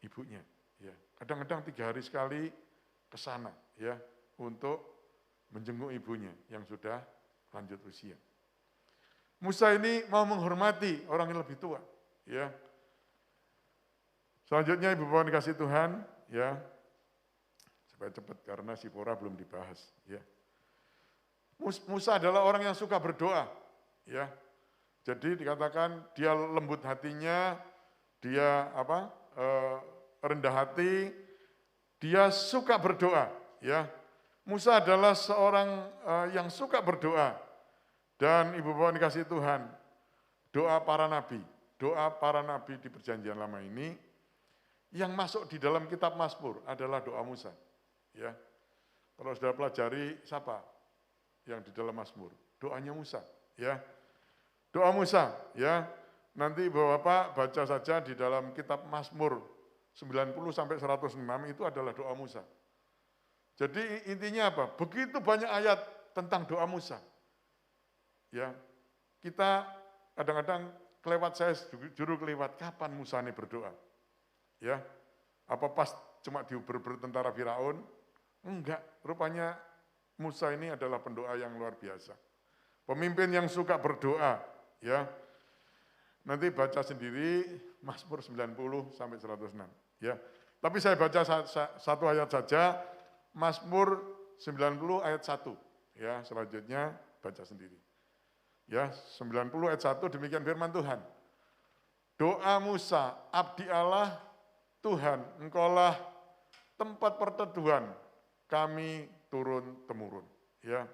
ibunya ya. Kadang-kadang 3 hari sekali ke sana ya untuk menjenguk ibunya yang sudah lanjut usia. Musa ini mau menghormati orang yang lebih tua, ya. Selanjutnya Ibu Bapak dikasih Tuhan, ya. Supaya cepat karena Sipora belum dibahas, ya. Musa adalah orang yang suka berdoa, ya. Jadi dikatakan dia lembut hatinya, dia rendah hati, dia suka berdoa, ya. Musa adalah seorang yang suka berdoa. Dan Ibu Bapak dikasih Tuhan, doa para nabi di perjanjian lama ini yang masuk di dalam kitab Mazmur adalah doa Musa. Ya. Kalau sudah pelajari siapa yang di dalam Mazmur? Doanya Musa, ya. Doa Musa, ya. Nanti Bapak baca saja di dalam kitab Mazmur 90 sampai 106 itu adalah doa Musa. Jadi intinya apa? Begitu banyak ayat tentang doa Musa. Ya. Kita kadang-kadang kelewat, saya juru kelewat, kapan Musa ini berdoa? Ya. Apa pas cuma diuber-uber tentara Firaun? Enggak, rupanya Musa ini adalah pendoa yang luar biasa. Pemimpin yang suka berdoa, ya. Nanti baca sendiri Mazmur 90 sampai 106, ya. Tapi saya baca satu ayat saja, Mazmur 90 ayat 1, ya. Selanjutnya baca sendiri. Ya, 90 ayat 1 demikian firman Tuhan. Doa Musa, abdi Allah, Tuhan, Engkaulah tempat perteduhan kami turun-temurun. Ya.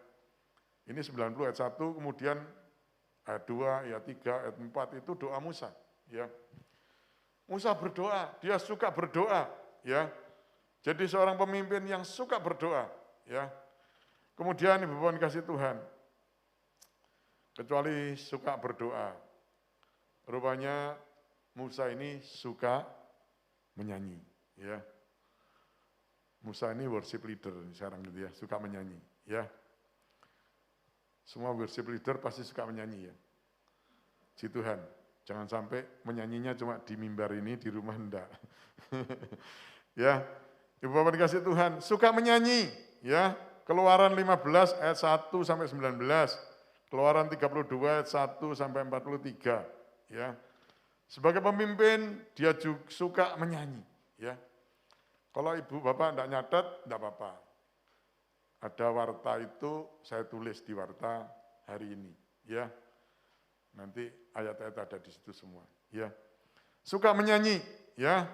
Ini 90 ayat 1, kemudian ayat 2, ayat 3, ayat 4 itu doa Musa. Ya. Musa berdoa, dia suka berdoa. Ya. Jadi seorang pemimpin yang suka berdoa. Ya. Kemudian Ibu Bapak dikasih Tuhan, kecuali suka berdoa, rupanya Musa ini suka menyanyi. Ya. Musa ini worship leader sekarang gitu ya, suka menyanyi. Ya. Semua worship leader pasti suka menyanyi ya. Puji Tuhan, jangan sampai menyanyinya cuma di mimbar ini, di rumah enggak. Ya, Ibu Bapak dikasih Tuhan, suka menyanyi. Ya, Keluaran 15 ayat 1 sampai 19. Keluaran 32 ayat 1 sampai 43, ya. Sebagai pemimpin dia juga suka menyanyi, ya. Kalau Ibu Bapak enggak nyatet, enggak apa-apa. Ada warta itu saya tulis di warta hari ini, ya. Nanti ayat-ayat ada di situ semua, ya. Suka menyanyi, ya.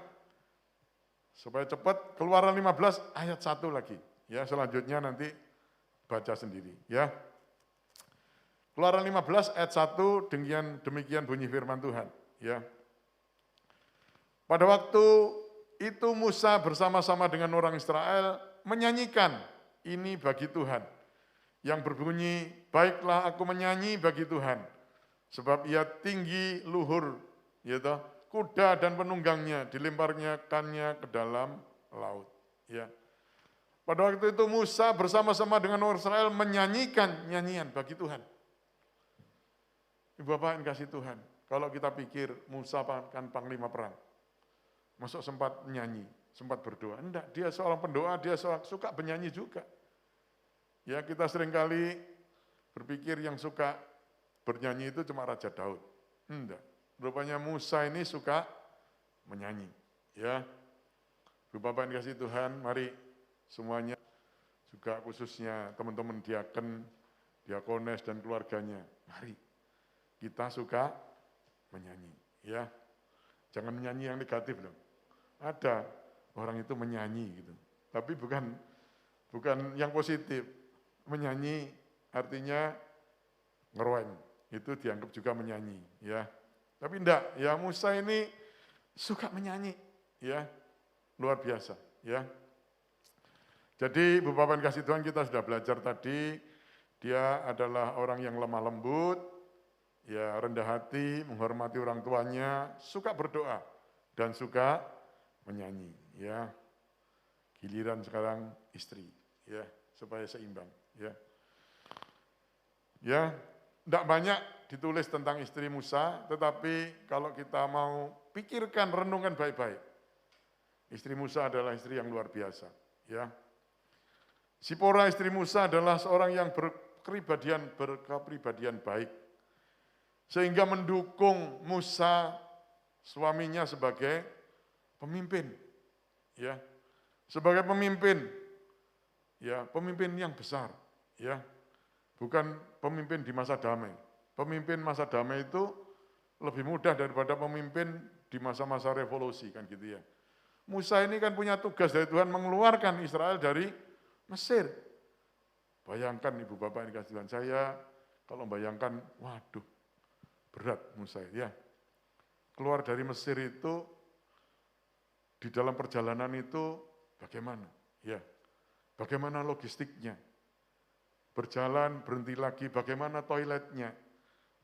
Supaya cepat, Keluaran 15 ayat 1 lagi, ya. Selanjutnya nanti baca sendiri, ya. Keluaran 15 ayat 1 demikian bunyi firman Tuhan, ya. Pada waktu itu Musa bersama-sama dengan orang Israel menyanyikan ini bagi Tuhan, yang berbunyi, baiklah aku menyanyi bagi Tuhan, sebab ia tinggi luhur, yaitu kuda dan penunggangnya dilemparkannya ke dalam laut. Ya. Pada waktu itu Musa bersama-sama dengan orang Israel menyanyikan nyanyian bagi Tuhan. Ibu Bapak yang kasih Tuhan, kalau kita pikir Musa kan panglima perang, masuk sempat menyanyi, sempat berdoa. Enggak, dia seorang pendoa, dia suka bernyanyi juga. Ya, kita seringkali berpikir yang suka bernyanyi itu cuma Raja Daud. Enggak, rupanya Musa ini suka menyanyi. Ya, Ibu Bapak yang kasih Tuhan, mari semuanya, juga khususnya teman-teman diaken, diakones dan keluarganya, mari kita suka menyanyi, ya. Jangan menyanyi yang negatif loh. Ada orang itu menyanyi gitu, tapi bukan yang positif. Menyanyi artinya ngeroeng, itu dianggap juga menyanyi, ya. Tapi enggak, ya Musa ini suka menyanyi, ya. Luar biasa, ya. Jadi Ibu Bapak kasih Tuhan, kita sudah belajar tadi, dia adalah orang yang lemah lembut, ya rendah hati, menghormati orang tuanya, suka berdoa dan suka menyanyi, ya. Giliran sekarang istri, ya, supaya seimbang, ya. Ya, tidak banyak ditulis tentang istri Musa, tetapi kalau kita mau pikirkan, renungkan baik-baik, istri Musa adalah istri yang luar biasa, ya. Sipora istri Musa adalah seorang yang berkepribadian baik, sehingga mendukung Musa suaminya sebagai pemimpin, ya, sebagai pemimpin, ya, pemimpin yang besar, ya, bukan pemimpin di masa damai. Pemimpin masa damai itu lebih mudah daripada pemimpin di masa-masa revolusi kan gitu ya. Musa ini kan punya tugas dari Tuhan mengeluarkan Israel dari Mesir. Bayangkan ibu bapak ini kasih Tuhan, saya kalau bayangkan, waduh berat Musa ya. Keluar dari Mesir itu, di dalam perjalanan itu bagaimana? Ya, bagaimana logistiknya? Berjalan, berhenti lagi, bagaimana toiletnya?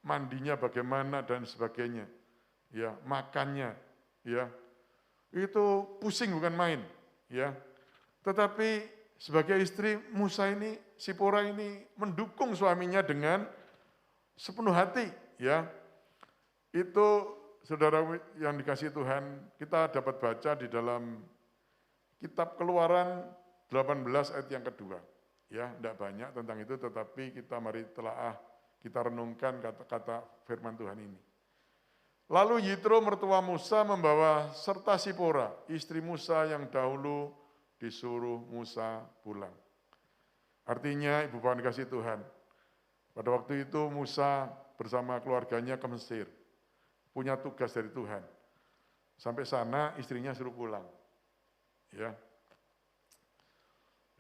Mandinya bagaimana dan sebagainya. Ya, makannya, ya. Itu pusing bukan main, ya. Tetapi sebagai istri Musa ini, Sipora ini mendukung suaminya dengan sepenuh hati, ya. Itu saudara yang dikasihi Tuhan, kita dapat baca di dalam kitab Keluaran 18 ayat yang kedua. Ya, tidak banyak tentang itu, tetapi kita mari telaah, kita renungkan kata-kata firman Tuhan ini. Lalu Yitro mertua Musa membawa serta Sipora, istri Musa yang dahulu disuruh Musa pulang. Artinya, ibu bapak dikasihi Tuhan, pada waktu itu Musa bersama keluarganya ke Mesir, punya tugas dari Tuhan. Sampai sana istrinya suruh pulang. Ya.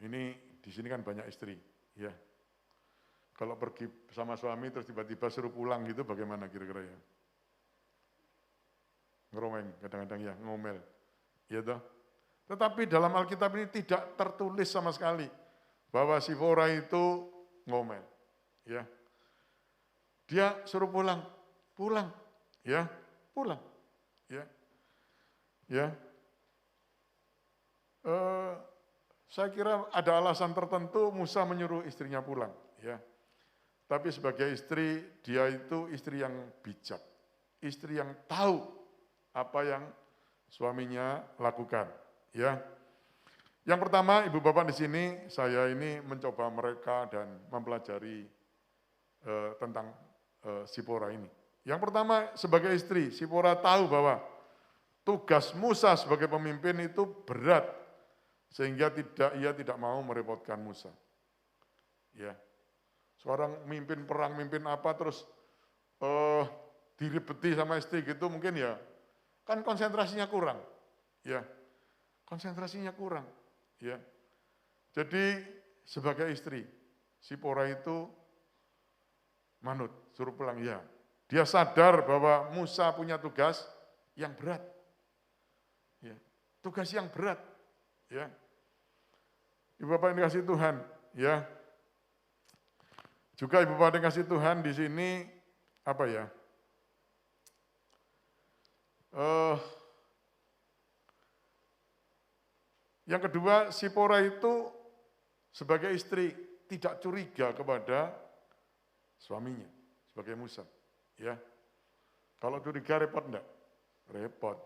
Ini di sini kan banyak istri, ya. Kalau pergi sama suami terus tiba-tiba suruh pulang gitu bagaimana kira-kira ya? Ngeromeng kadang-kadang ya, ngomel. Ya toh? Tetapi dalam Alkitab ini tidak tertulis sama sekali bahwa Sipora itu ngomel, ya. Dia suruh pulang, ya, pulang, ya, ya. Saya kira ada alasan tertentu Musa menyuruh istrinya pulang, ya. Tapi sebagai istri, dia itu istri yang bijak, istri yang tahu apa yang suaminya lakukan, ya. Yang pertama, ibu bapak di sini, saya ini mencoba mereka dan mempelajari tentang Sipora ini. Yang pertama, sebagai istri, Sipora tahu bahwa tugas Musa sebagai pemimpin itu berat, sehingga ia tidak mau merepotkan Musa. Ya, seorang mimpin perang, mimpin apa, terus diribeti sama istri gitu, mungkin ya, kan konsentrasinya kurang. Ya, konsentrasinya kurang. Ya, jadi sebagai istri, Sipora itu manut, suruh pulang, ya. Dia sadar bahwa Musa punya tugas yang berat. Ya, tugas yang berat. Ya. Ibu bapak yang dikasihi Tuhan, ya. Juga ibu bapak yang dikasihi Tuhan di sini apa ya? Yang kedua, Sipora itu sebagai istri tidak curiga kepada suaminya sebagai Musa, ya. Kalau curiga repot enggak? Repot,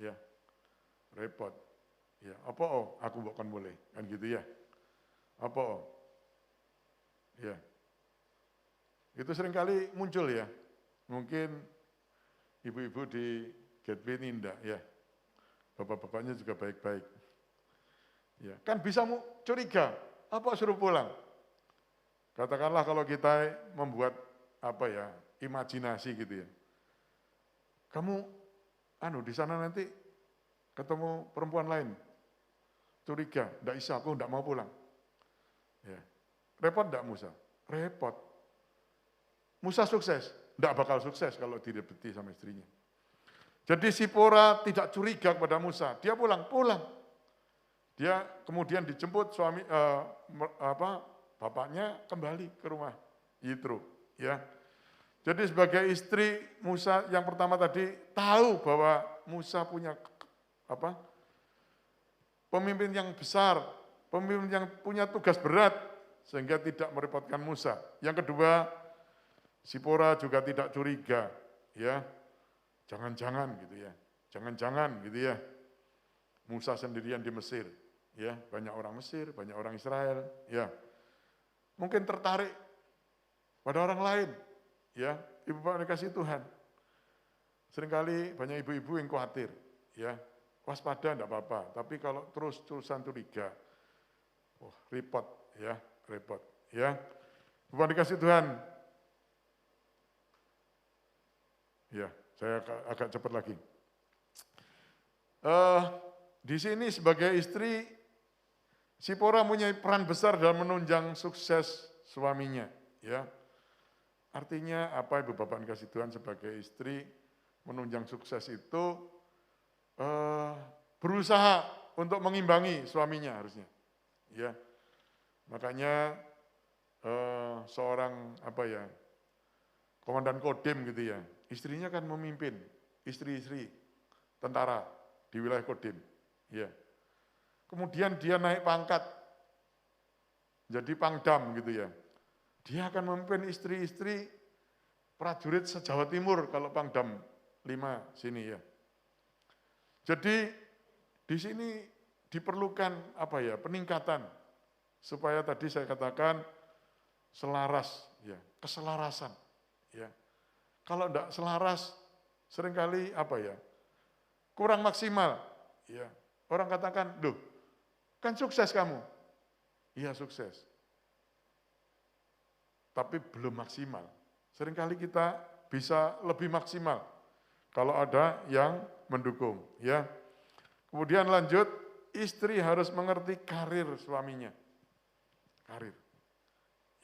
ya. Repot. Ya, apa aku bukan boleh, kan gitu ya. Apa ya. Itu seringkali muncul ya. Mungkin ibu-ibu di Gateway ini enggak ya. Bapak-bapaknya juga baik-baik. Ya, kan bisa curiga, apa suruh pulang? Katakanlah kalau kita membuat apa ya, imajinasi gitu ya. Kamu di sana nanti ketemu perempuan lain. Curiga, enggak bisa, aku enggak mau pulang. Ya. Repot enggak Musa? Repot. Musa sukses? Enggak bakal sukses kalau diribeti sama istrinya. Jadi Sipora tidak curiga kepada Musa, dia pulang. Dia kemudian dijemput bapaknya kembali ke rumah Yitro, ya. Jadi sebagai istri Musa yang pertama tadi tahu bahwa Musa punya pemimpin yang besar, pemimpin yang punya tugas berat, sehingga tidak merepotkan Musa. Yang kedua, Sipora juga tidak curiga, ya, jangan-jangan gitu ya, Musa sendirian di Mesir, ya, banyak orang Mesir, banyak orang Israel, ya, mungkin tertarik pada orang lain, ya, ibu bapak dikasihi Tuhan. Seringkali banyak ibu-ibu yang khawatir, ya, waspada enggak apa-apa, tapi kalau terus-terusan curiga, repot, ya. Bapak dikasih Tuhan. Ya, saya agak cepat lagi. Eh, di sini sebagai istri, Sipora punya peran besar dalam menunjang sukses suaminya. Ya, artinya apa Ibu Bapak yang kasih Tuhan sebagai istri menunjang sukses itu berusaha untuk mengimbangi suaminya harusnya. Ya, makanya seorang komandan Kodim gitu ya, istrinya kan memimpin istri-istri tentara di wilayah Kodim. Ya, kemudian dia naik pangkat jadi pangdam gitu ya. Dia akan memimpin istri-istri prajurit se-Jawa Timur kalau pangdam 5 sini ya. Jadi di sini diperlukan peningkatan supaya tadi saya katakan selaras ya, keselarasan ya. Kalau enggak selaras seringkali kurang maksimal ya. Orang katakan, "Loh, kan sukses kamu." Iya, sukses. Tapi belum maksimal. Seringkali kita bisa lebih maksimal kalau ada yang mendukung ya. Kemudian lanjut, istri harus mengerti karir suaminya. Karir.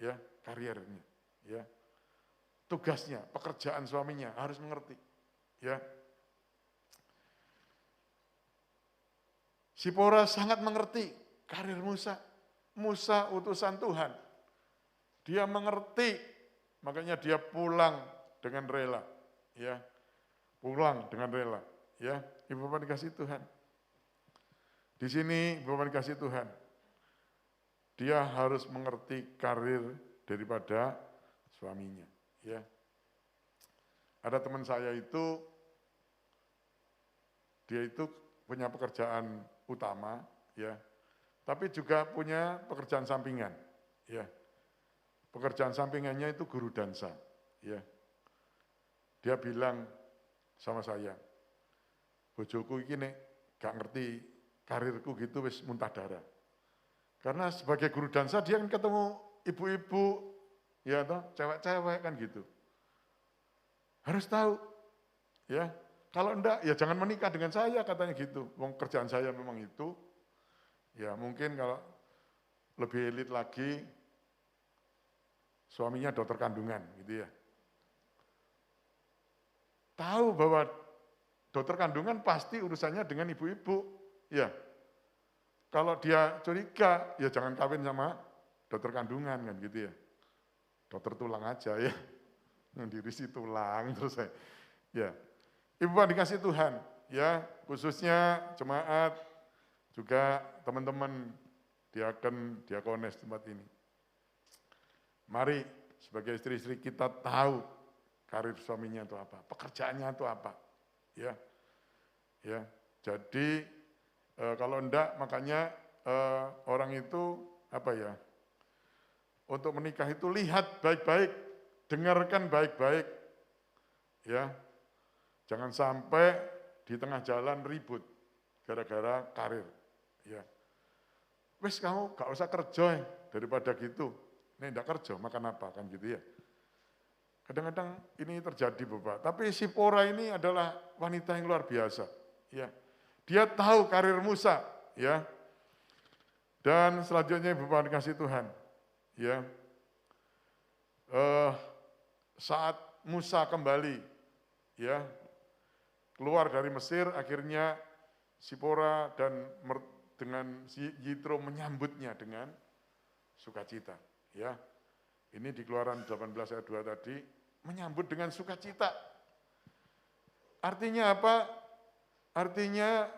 Ya, karirnya, ya. Tugasnya, pekerjaan suaminya harus mengerti, ya. Sipora sangat mengerti karir Musa. Musa utusan Tuhan. Dia mengerti, makanya dia pulang dengan rela, ya. Pulang dengan rela, ya. Ibu Bapak dikasih Tuhan. Di sini Ibu Bapak dikasih Tuhan. Dia harus mengerti karir daripada suaminya, ya. Ada teman saya itu, dia itu punya pekerjaan utama, ya, tapi juga punya pekerjaan sampingan, ya. Pekerjaan sampingannya itu guru dansa, ya. Dia bilang sama saya, bojoku ini gak ngerti karirku gitu wis muntah darah. Karena sebagai guru dansa dia kan ketemu ibu-ibu, ya toh, cewek-cewek kan gitu. Harus tahu, ya. Kalau enggak, ya jangan menikah dengan saya, katanya gitu. Wong kerjaan saya memang itu. Ya mungkin kalau lebih elit lagi, suaminya dokter kandungan, gitu ya. Tahu bahwa dokter kandungan pasti urusannya dengan ibu-ibu, ya. Kalau dia curiga, ya jangan kawin sama dokter kandungan kan gitu ya. Dokter tulang aja ya. Yang dirisi tulang terus saya. Ya. Ibu Bapak dikasih Tuhan, ya, khususnya jemaat juga teman-teman diaken, diakones tempat ini. Mari sebagai istri-istri kita tahu karir suaminya itu apa, pekerjaannya itu apa. Ya. Ya. Jadi kalau enggak makanya orang itu untuk menikah itu lihat baik-baik, dengarkan baik-baik, ya. Jangan sampai di tengah jalan ribut gara-gara karir, ya. Wes kamu gak usah kerja daripada gitu. Ini enggak kerja, makan apa kan gitu ya. Kadang-kadang ini terjadi Bapak. Tapi Sipora ini adalah wanita yang luar biasa, ya. Dia tahu karir Musa, ya. Dan selanjutnya Ibu Bapak dikasih Tuhan, ya. Saat Musa kembali, ya, keluar dari Mesir, akhirnya Sipora dengan Yitro menyambutnya dengan sukacita, ya. Ini di Keluaran 18 ayat 2 tadi, menyambut dengan sukacita. Artinya apa? Artinya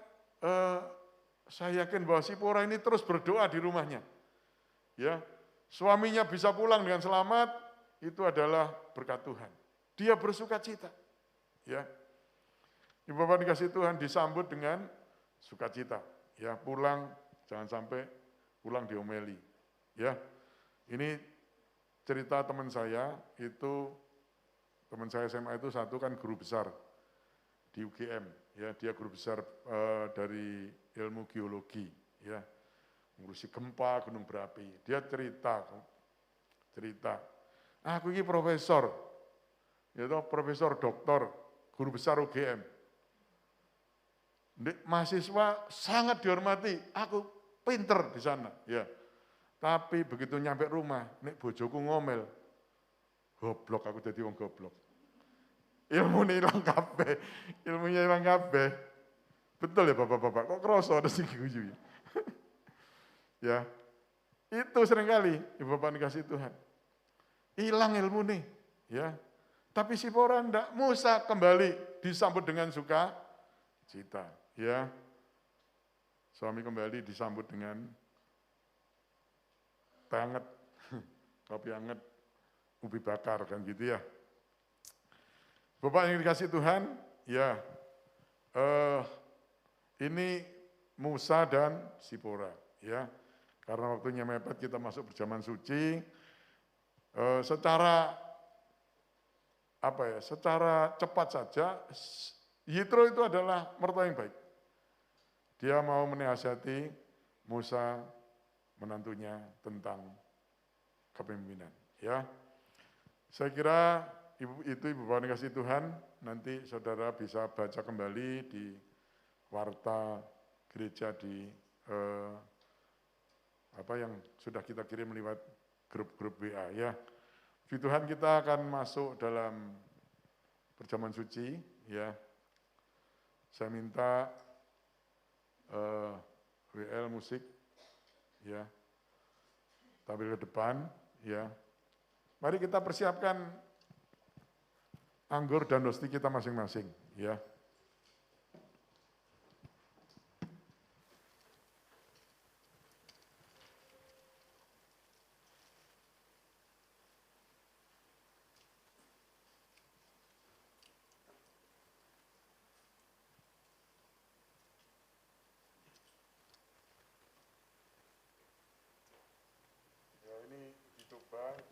saya yakin bahwa Sipora ini terus berdoa di rumahnya. Ya, suaminya bisa pulang dengan selamat, itu adalah berkat Tuhan. Dia bersukacita. Ya. Ibu Bapak dikasih Tuhan disambut dengan sukacita. Ya, pulang jangan sampai pulang diomeli. Ya. Ini cerita teman saya itu, teman saya SMA itu satu kan guru besar di UGM, ya, dia guru besar dari ilmu geologi, ya, ngurusi gempa, gunung berapi. Dia cerita, aku ini profesor, ya toh, profesor doktor, guru besar UGM. mahasiswa sangat dihormati, aku pinter di sana, ya. Tapi begitu nyampe rumah, nek bojoku ngomel, goblok aku jadi wong goblok. Ilmunya hilang kabeh, ilmunya hilang kabeh. Betul ya bapak-bapak, kok kroso ada sih guyu ya. Ya, itu seringkali ibu bapak dikasih Tuhan. Hilang ilmu nih, ya. Tapi Sipora enggak, Musa kembali disambut dengan sukacita, ya. Suami kembali disambut dengan teh hangat, kopi hangat, ubi bakar kan gitu ya. Bapak yang dikasih Tuhan, ya. Ini Musa dan Sipora, ya. Karena waktunya mepet kita masuk berjaman suci. Secara cepat saja, Yitro itu adalah mertua yang baik. Dia mau menasihati Musa menantunya tentang kepemimpinan. Ya, saya kira ibu bapak dikasih Tuhan. Nanti saudara bisa baca kembali di warta gereja di yang sudah kita kirim lewat grup-grup WA ya. Puji Tuhan kita akan masuk dalam perjamuan suci ya. Saya minta WL musik ya. Tampil ke depan ya. Mari kita persiapkan anggur dan dosti kita masing-masing ya.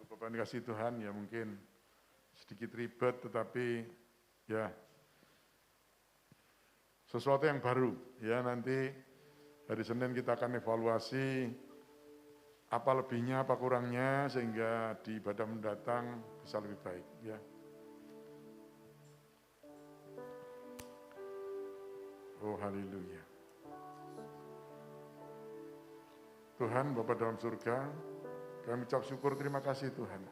Bapak dikasih Tuhan ya mungkin sedikit ribet tetapi ya sesuatu yang baru ya, nanti hari Senin kita akan evaluasi apa lebihnya apa kurangnya sehingga di ibadah mendatang bisa lebih baik ya. Oh haleluya. Tuhan Bapa dalam surga, kami ucap syukur terima kasih Tuhan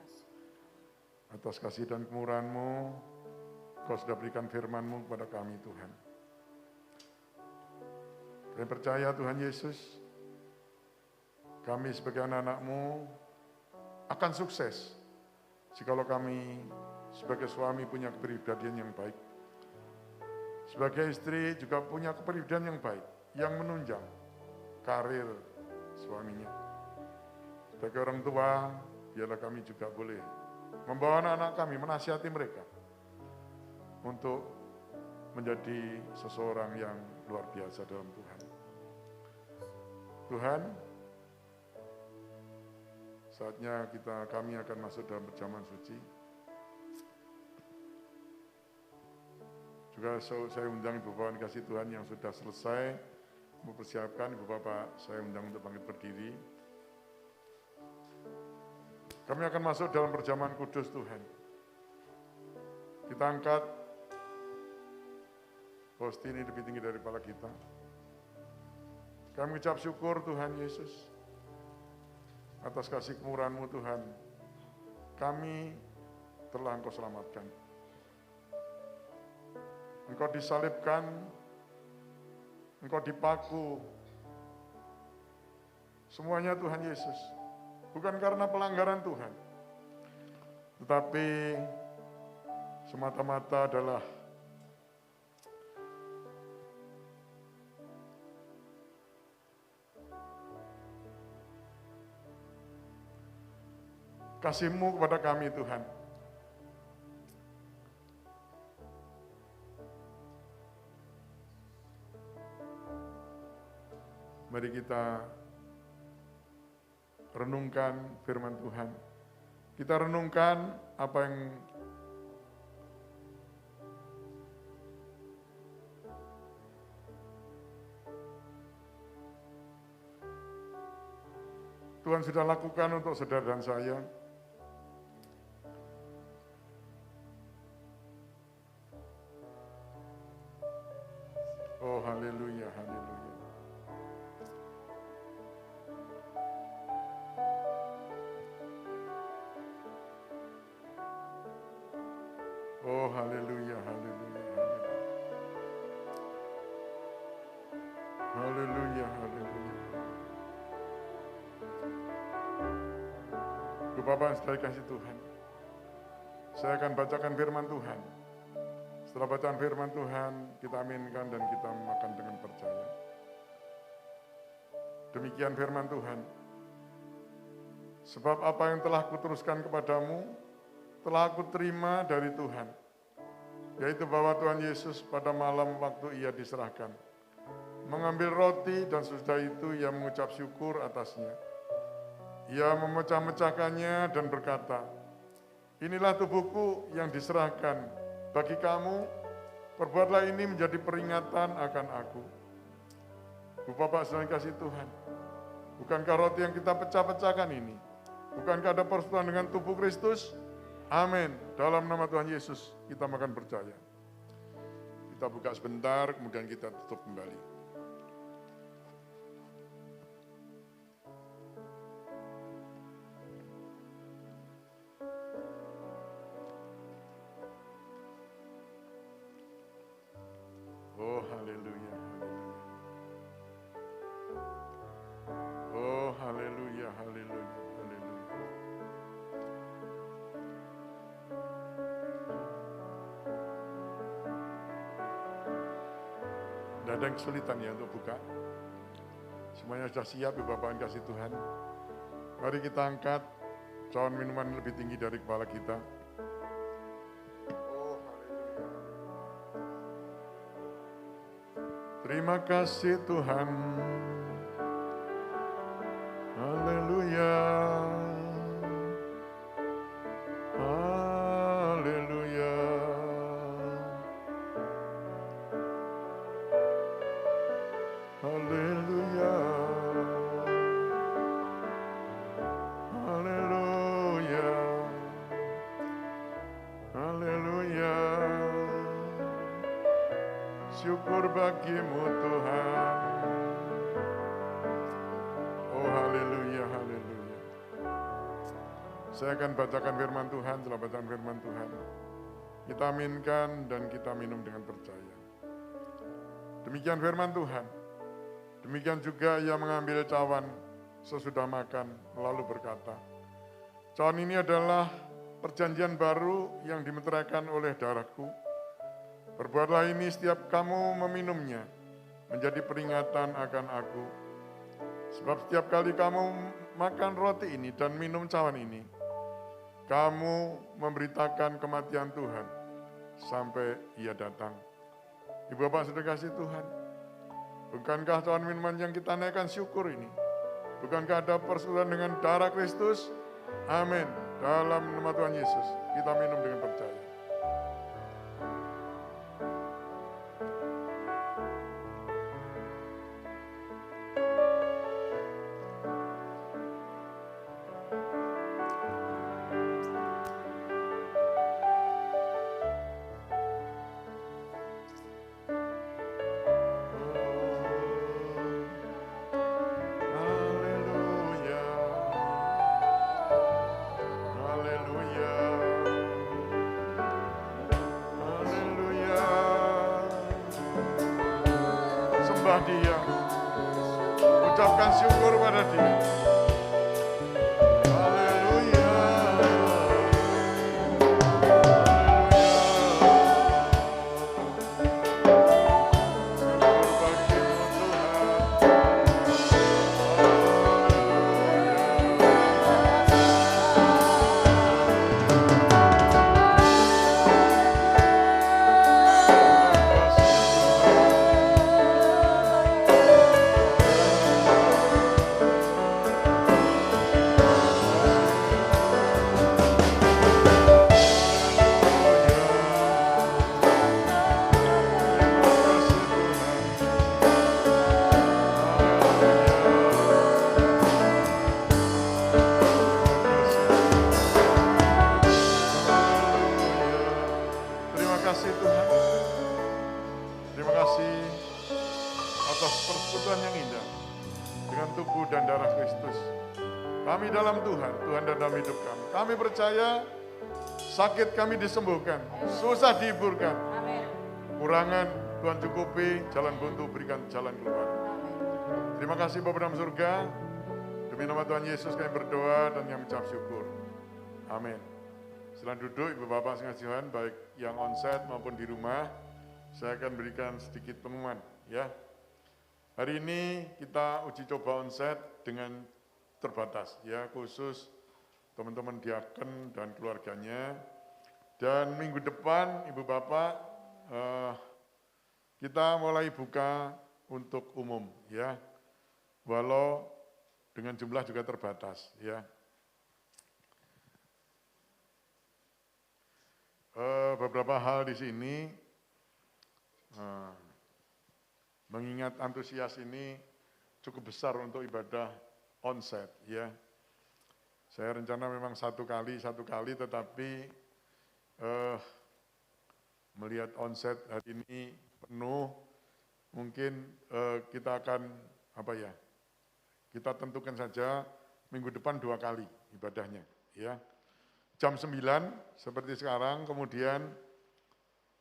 atas kasih dan kemurahan-Mu. Kau sudah berikan firman-Mu kepada kami Tuhan. Kami percaya Tuhan Yesus, kami sebagai anak-anak-Mu akan sukses jikalau kami sebagai suami punya kepribadian yang baik. Sebagai istri juga punya kepribadian yang baik, yang menunjang karir suaminya. Sebagai orang tua, biarlah kami juga boleh membawa anak-anak kami, menasihati mereka untuk menjadi seseorang yang luar biasa dalam Tuhan. Tuhan, saatnya kami akan masuk dalam perjamuan suci. Juga saya undang Ibu Bapak dikasih Tuhan yang sudah selesai mempersiapkan, Ibu Bapak saya undang untuk bangkit berdiri. Kami akan masuk dalam perjamuan kudus Tuhan. Kita angkat hosti ini lebih tinggi dari kepala kita. Kami ucap syukur Tuhan Yesus atas kasih kemurahan-Mu Tuhan. Kami telah Engkau selamatkan. Engkau disalibkan, Engkau dipaku. Semuanya Tuhan Yesus. Bukan karena pelanggaran Tuhan, tetapi semata-mata adalah kasih-Mu kepada kami Tuhan. Mari kita renungkan firman Tuhan. Kita renungkan apa yang Tuhan sudah lakukan untuk saudara dan saya. Oh haleluya. haleluya, haleluya. Oh, haleluya, haleluya, haleluya. Haleluya, haleluya. Bapak sekali kasih Tuhan, saya akan bacakan firman Tuhan. Setelah bacaan firman Tuhan, kita aminkan dan kita makan dengan percaya. Demikian firman Tuhan. Sebab apa yang telah kuteruskan kepadamu, telah aku terima dari Tuhan, yaitu bahwa Tuhan Yesus pada malam waktu ia diserahkan, mengambil roti dan sesudah itu ia mengucap syukur atasnya. Ia memecah-mecahkannya dan berkata, inilah tubuhku yang diserahkan bagi kamu, perbuatlah ini menjadi peringatan akan aku. Bapak saudara kasih Tuhan, bukankah roti yang kita pecah-pecahkan ini, bukankah ada persekutuan dengan tubuh Kristus? Amin. Dalam nama Tuhan Yesus kita makan percaya. Kita buka sebentar, kemudian kita tutup kembali. Oh, haleluya, haleluya. Oh, haleluya, haleluya, haleluya. Tidak ada yang kesulitan ya untuk buka. Semuanya sudah siap, Bapak kasih Tuhan. Mari kita angkat cawan minuman lebih tinggi dari kepala kita. Terima kasih Tuhan. Haleluya. Haleluya. Haleluya. Haleluya. Haleluya. Syukur bagimu Tuhan. Oh haleluya, haleluya. Saya akan bacakan firman Tuhan. Setelah bacaan firman Tuhan, kita aminkan dan kita minum dengan percaya. Demikian firman Tuhan. Demikian juga ia mengambil cawan sesudah makan, lalu berkata, cawan ini adalah perjanjian baru yang dimeteraikan oleh darahku. Perbuatlah ini setiap kamu meminumnya, menjadi peringatan akan aku. Sebab setiap kali kamu makan roti ini dan minum cawan ini, kamu memberitakan kematian Tuhan sampai ia datang. Ibu Bapak saudara kasih Tuhan, bukankah cawan minuman yang kita naikkan syukur ini, bukankah ada persekutuan dengan darah Kristus? Amin. Dalam nama Tuhan Yesus, kita minum dengan percaya. Dia, ucapkan syukur pada Dia. Haleluya. Syukur bagimu atas persekutuan yang indah dengan tubuh dan darah Kristus. Kami dalam Tuhan, Tuhan dalam hidup kami. Kami percaya sakit kami disembuhkan, susah dihiburkan. Kurangan Tuhan cukupi, jalan buntu berikan jalan keluar. Terima kasih Bapa dalam surga. Demi nama Tuhan Yesus kami berdoa dan kami mengucap syukur. Amin. Silakan duduk Ibu Bapak sekalian Tuhan, baik yang onsite maupun di rumah. Saya akan berikan sedikit pengumuman ya. Hari ini kita uji coba onsite dengan terbatas ya, khusus teman-teman diaken dan keluarganya. Dan minggu depan Ibu Bapak kita mulai buka untuk umum ya, walau dengan jumlah juga terbatas ya. Beberapa hal di sini mengingat antusias ini cukup besar untuk ibadah onsite ya. Saya rencana memang satu kali tetapi melihat onsite hari ini penuh, mungkin kita akan kita tentukan saja minggu depan 2 kali ibadahnya ya. Jam 9 seperti sekarang, kemudian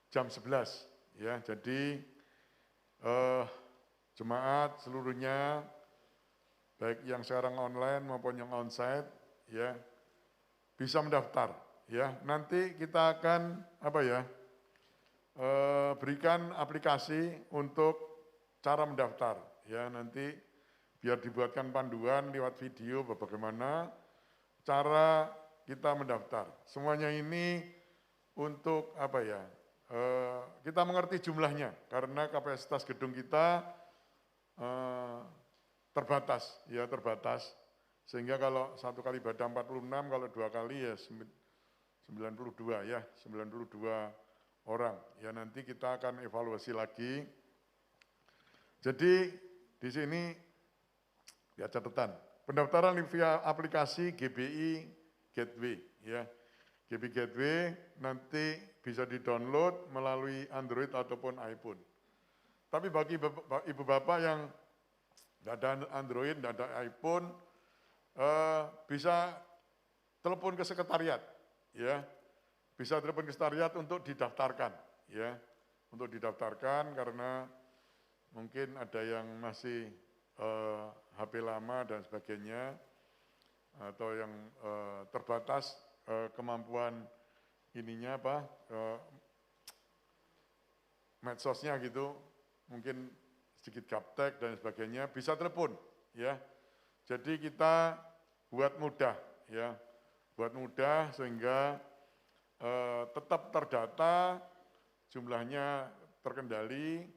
jam 11 ya. Jadi jemaat seluruhnya baik yang sekarang online maupun yang onsite ya bisa mendaftar ya. Nanti kita akan berikan aplikasi untuk cara mendaftar ya, nanti biar dibuatkan panduan lewat video bagaimana cara kita mendaftar. Semuanya ini untuk kita mengerti jumlahnya karena kapasitas gedung kita terbatas sehingga kalau 1 kali ibadah 46, kalau 2 kali ya 92 ya, 92 orang. Ya nanti kita akan evaluasi lagi. Jadi di sini ya catatan, pendaftaran via aplikasi GBI Gateway ya. GBI Gateway nanti bisa di-download melalui Android ataupun iPhone. Tapi bagi Ibu Bapak yang nggak ada Android, nggak ada iPhone, bisa telepon ke sekretariat ya. Bisa telepon ke sekretariat untuk didaftarkan ya, untuk didaftarkan karena mungkin ada yang masih HP lama dan sebagainya atau yang terbatas kemampuan ininya medsosnya gitu, mungkin sedikit gaptek dan sebagainya, bisa telepon ya. Jadi kita buat mudah ya, sehingga tetap terdata, jumlahnya terkendali,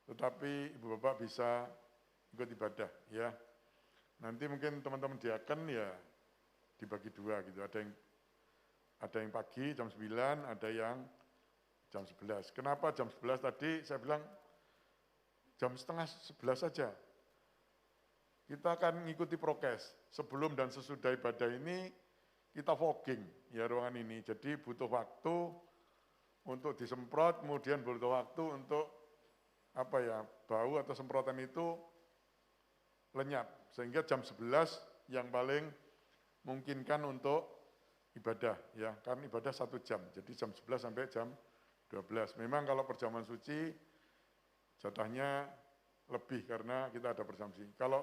tetapi Ibu Bapak bisa ikut ibadah ya. Nanti mungkin teman-teman diaken ya dibagi 2 gitu, ada yang pagi jam 9, ada yang jam 11. Kenapa jam 11 tadi? Saya bilang jam setengah 11 saja. Kita akan mengikuti prokes. Sebelum dan sesudah ibadah ini kita fogging ya ruangan ini. Jadi butuh waktu untuk disemprot, kemudian butuh waktu untuk bau atau semprotan itu lenyap. Sehingga jam 11 yang paling memungkinkan untuk ibadah ya. Karena ibadah 1 jam. Jadi jam 11 sampai jam 12. Memang kalau perjamuan suci jatahnya lebih karena kita ada perjamuan suci. Kalau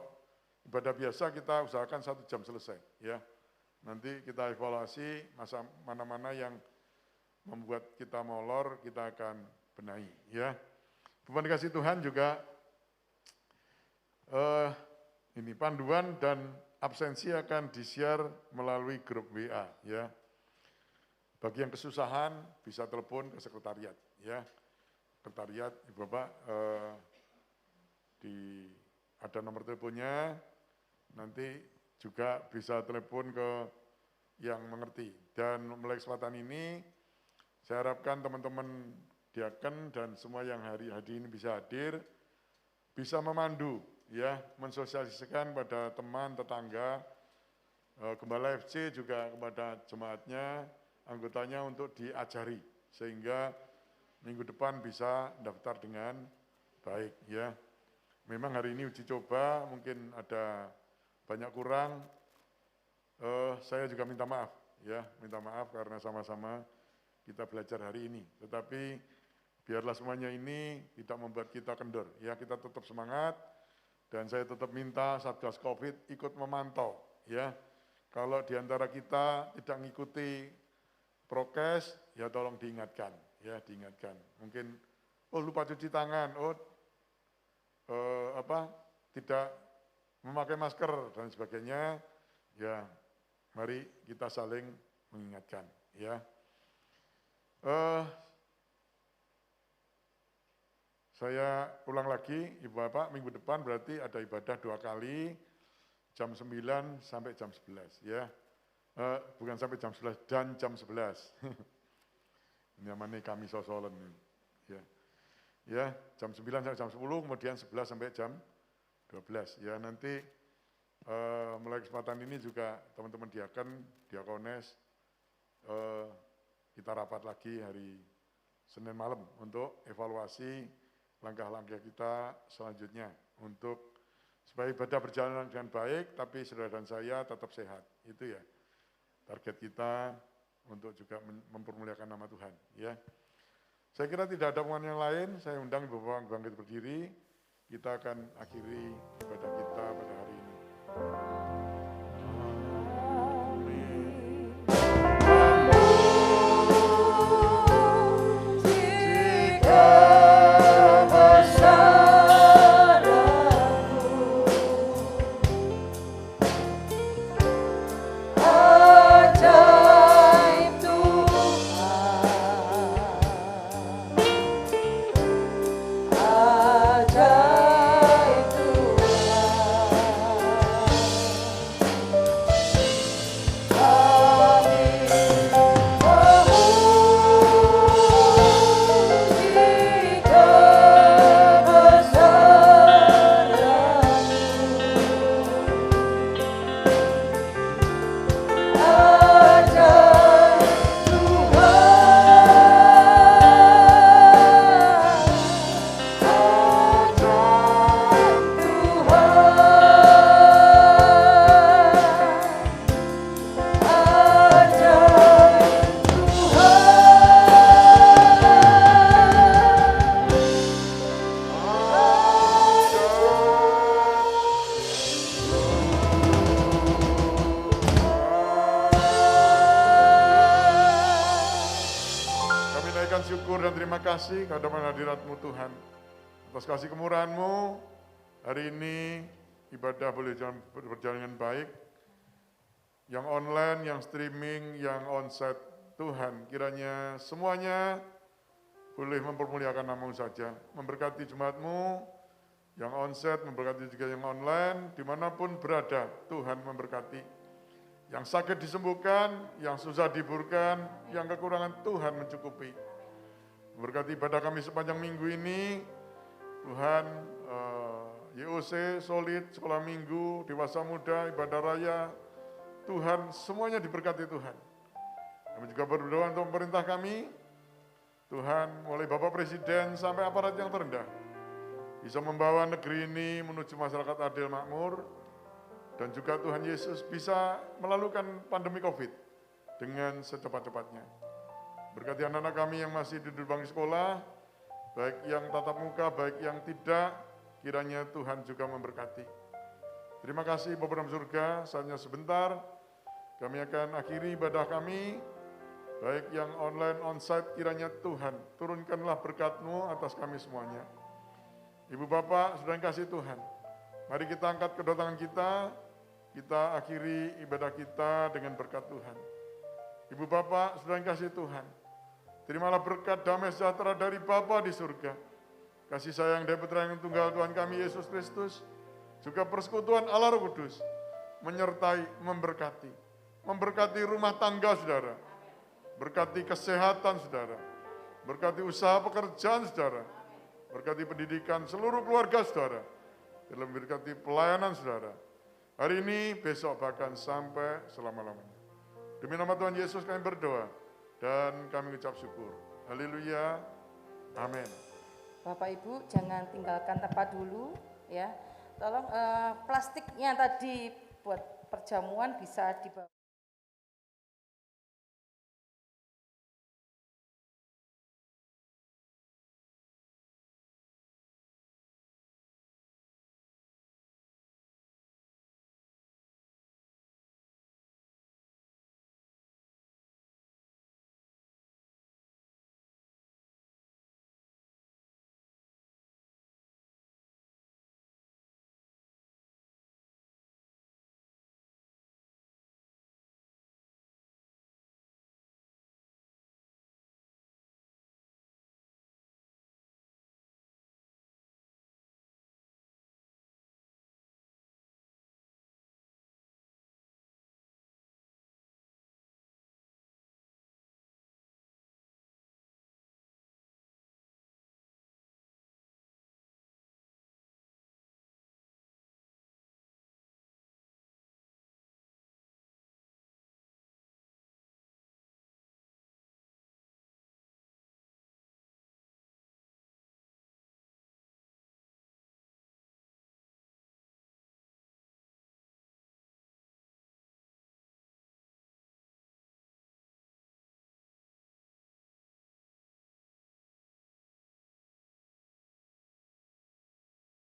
ibadah biasa kita usahakan 1 jam selesai ya. Nanti kita evaluasi masa mana-mana yang membuat kita molor, kita akan benahi ya. Bapak dikasih Tuhan juga ini panduan dan absensi akan di-share melalui grup WA ya. Bagi yang kesusahan bisa telepon ke sekretariat ya. Sekretariat Ibu Bapak ada nomor teleponnya, nanti juga bisa telepon ke yang mengerti. Dan mulai kesempatan ini saya harapkan teman-teman diaken dan semua yang hari ini bisa hadir, bisa memandu ya, mensosialisasikan pada teman, tetangga, Gembala FC juga kepada jemaatnya, anggotanya untuk diajari sehingga minggu depan bisa daftar dengan baik ya. memang hari ini uji coba, mungkin ada banyak kurang. Saya juga minta maaf, ya, minta maaf karena sama-sama kita belajar hari ini. Tetapi biarlah semuanya ini tidak membuat kita kendor, ya, kita tetap semangat. Dan saya tetap minta Satgas Covid ikut memantau, ya. Kalau di antara kita tidak mengikuti prokes, ya tolong diingatkan, ya, diingatkan. Mungkin, lupa cuci tangan, tidak memakai masker dan sebagainya, ya, mari kita saling mengingatkan, ya. Saya ulang lagi, Ibu Bapak, minggu depan berarti ada ibadah 2 kali, jam 9 sampai jam 11, ya. Bukan sampai jam 11, dan jam 11. Ini namanya kami sosolen, ya. Ya, jam 9 sampai jam 10, kemudian 11 sampai jam 12. Ya, nanti mulai kesempatan ini juga teman-teman diakones, kita rapat lagi hari Senin malam untuk evaluasi langkah-langkah kita selanjutnya untuk supaya ibadah berjalan dengan baik, tapi saudara dan saya tetap sehat. Itu ya target kita untuk juga mempermuliakan nama Tuhan. Ya, saya kira tidak ada omongan yang lain. Saya undang Ibu Bapak bangkit berdiri. Kita akan akhiri ibadah kita pada hari ini. Syukur dan terima kasih kepada hadirat-Mu Tuhan. Atas kasih kemurahan-Mu, hari ini ibadah boleh berjalan dengan baik. Yang online, yang streaming, yang onsite, Tuhan kiranya semuanya boleh mempermuliakan nama-Mu saja. Memberkati jemaat-Mu, yang onsite, memberkati juga yang online, dimanapun berada, Tuhan memberkati. Yang sakit disembuhkan, yang susah dihiburkan, yang kekurangan Tuhan mencukupi. Memberkati ibadah kami sepanjang minggu ini, Tuhan, YOC, Solid, Sekolah Minggu, Dewasa Muda, Ibadah Raya, Tuhan, semuanya diberkati Tuhan. Kami juga berdoa untuk pemerintah kami, Tuhan, mulai Bapak Presiden sampai aparat yang terendah, bisa membawa negeri ini menuju masyarakat adil makmur, dan juga Tuhan Yesus bisa melalukan pandemi COVID dengan secepat-cepatnya. Berkati anak-anak kami yang masih duduk bangku sekolah, baik yang tatap muka, baik yang tidak, kiranya Tuhan juga memberkati. Terima kasih Bapa dalam surga, saatnya sebentar, kami akan akhiri ibadah kami, baik yang online, onsite, kiranya Tuhan, turunkanlah berkat-Mu atas kami semuanya. Ibu Bapak, saudara yang kasih Tuhan, mari kita angkat kedatangan kita akhiri ibadah kita dengan berkat Tuhan. Ibu Bapak, saudara yang kasih Tuhan, terimalah berkat damai sejahtera dari Bapa di surga, kasih sayang dari Putra yang tunggal Tuhan kami Yesus Kristus, juga persekutuan Allah Roh Kudus, menyertai, memberkati rumah tangga saudara, berkati kesehatan saudara, berkati usaha pekerjaan saudara, berkati pendidikan seluruh keluarga saudara, dalam berkati pelayanan saudara, hari ini, besok, bahkan sampai selama-lamanya. Demi nama Tuhan Yesus kami berdoa, dan kami ucap syukur. Haleluya. Amin. Bapak Ibu jangan tinggalkan tempat dulu. ya. Tolong plastiknya tadi buat perjamuan bisa dibawa.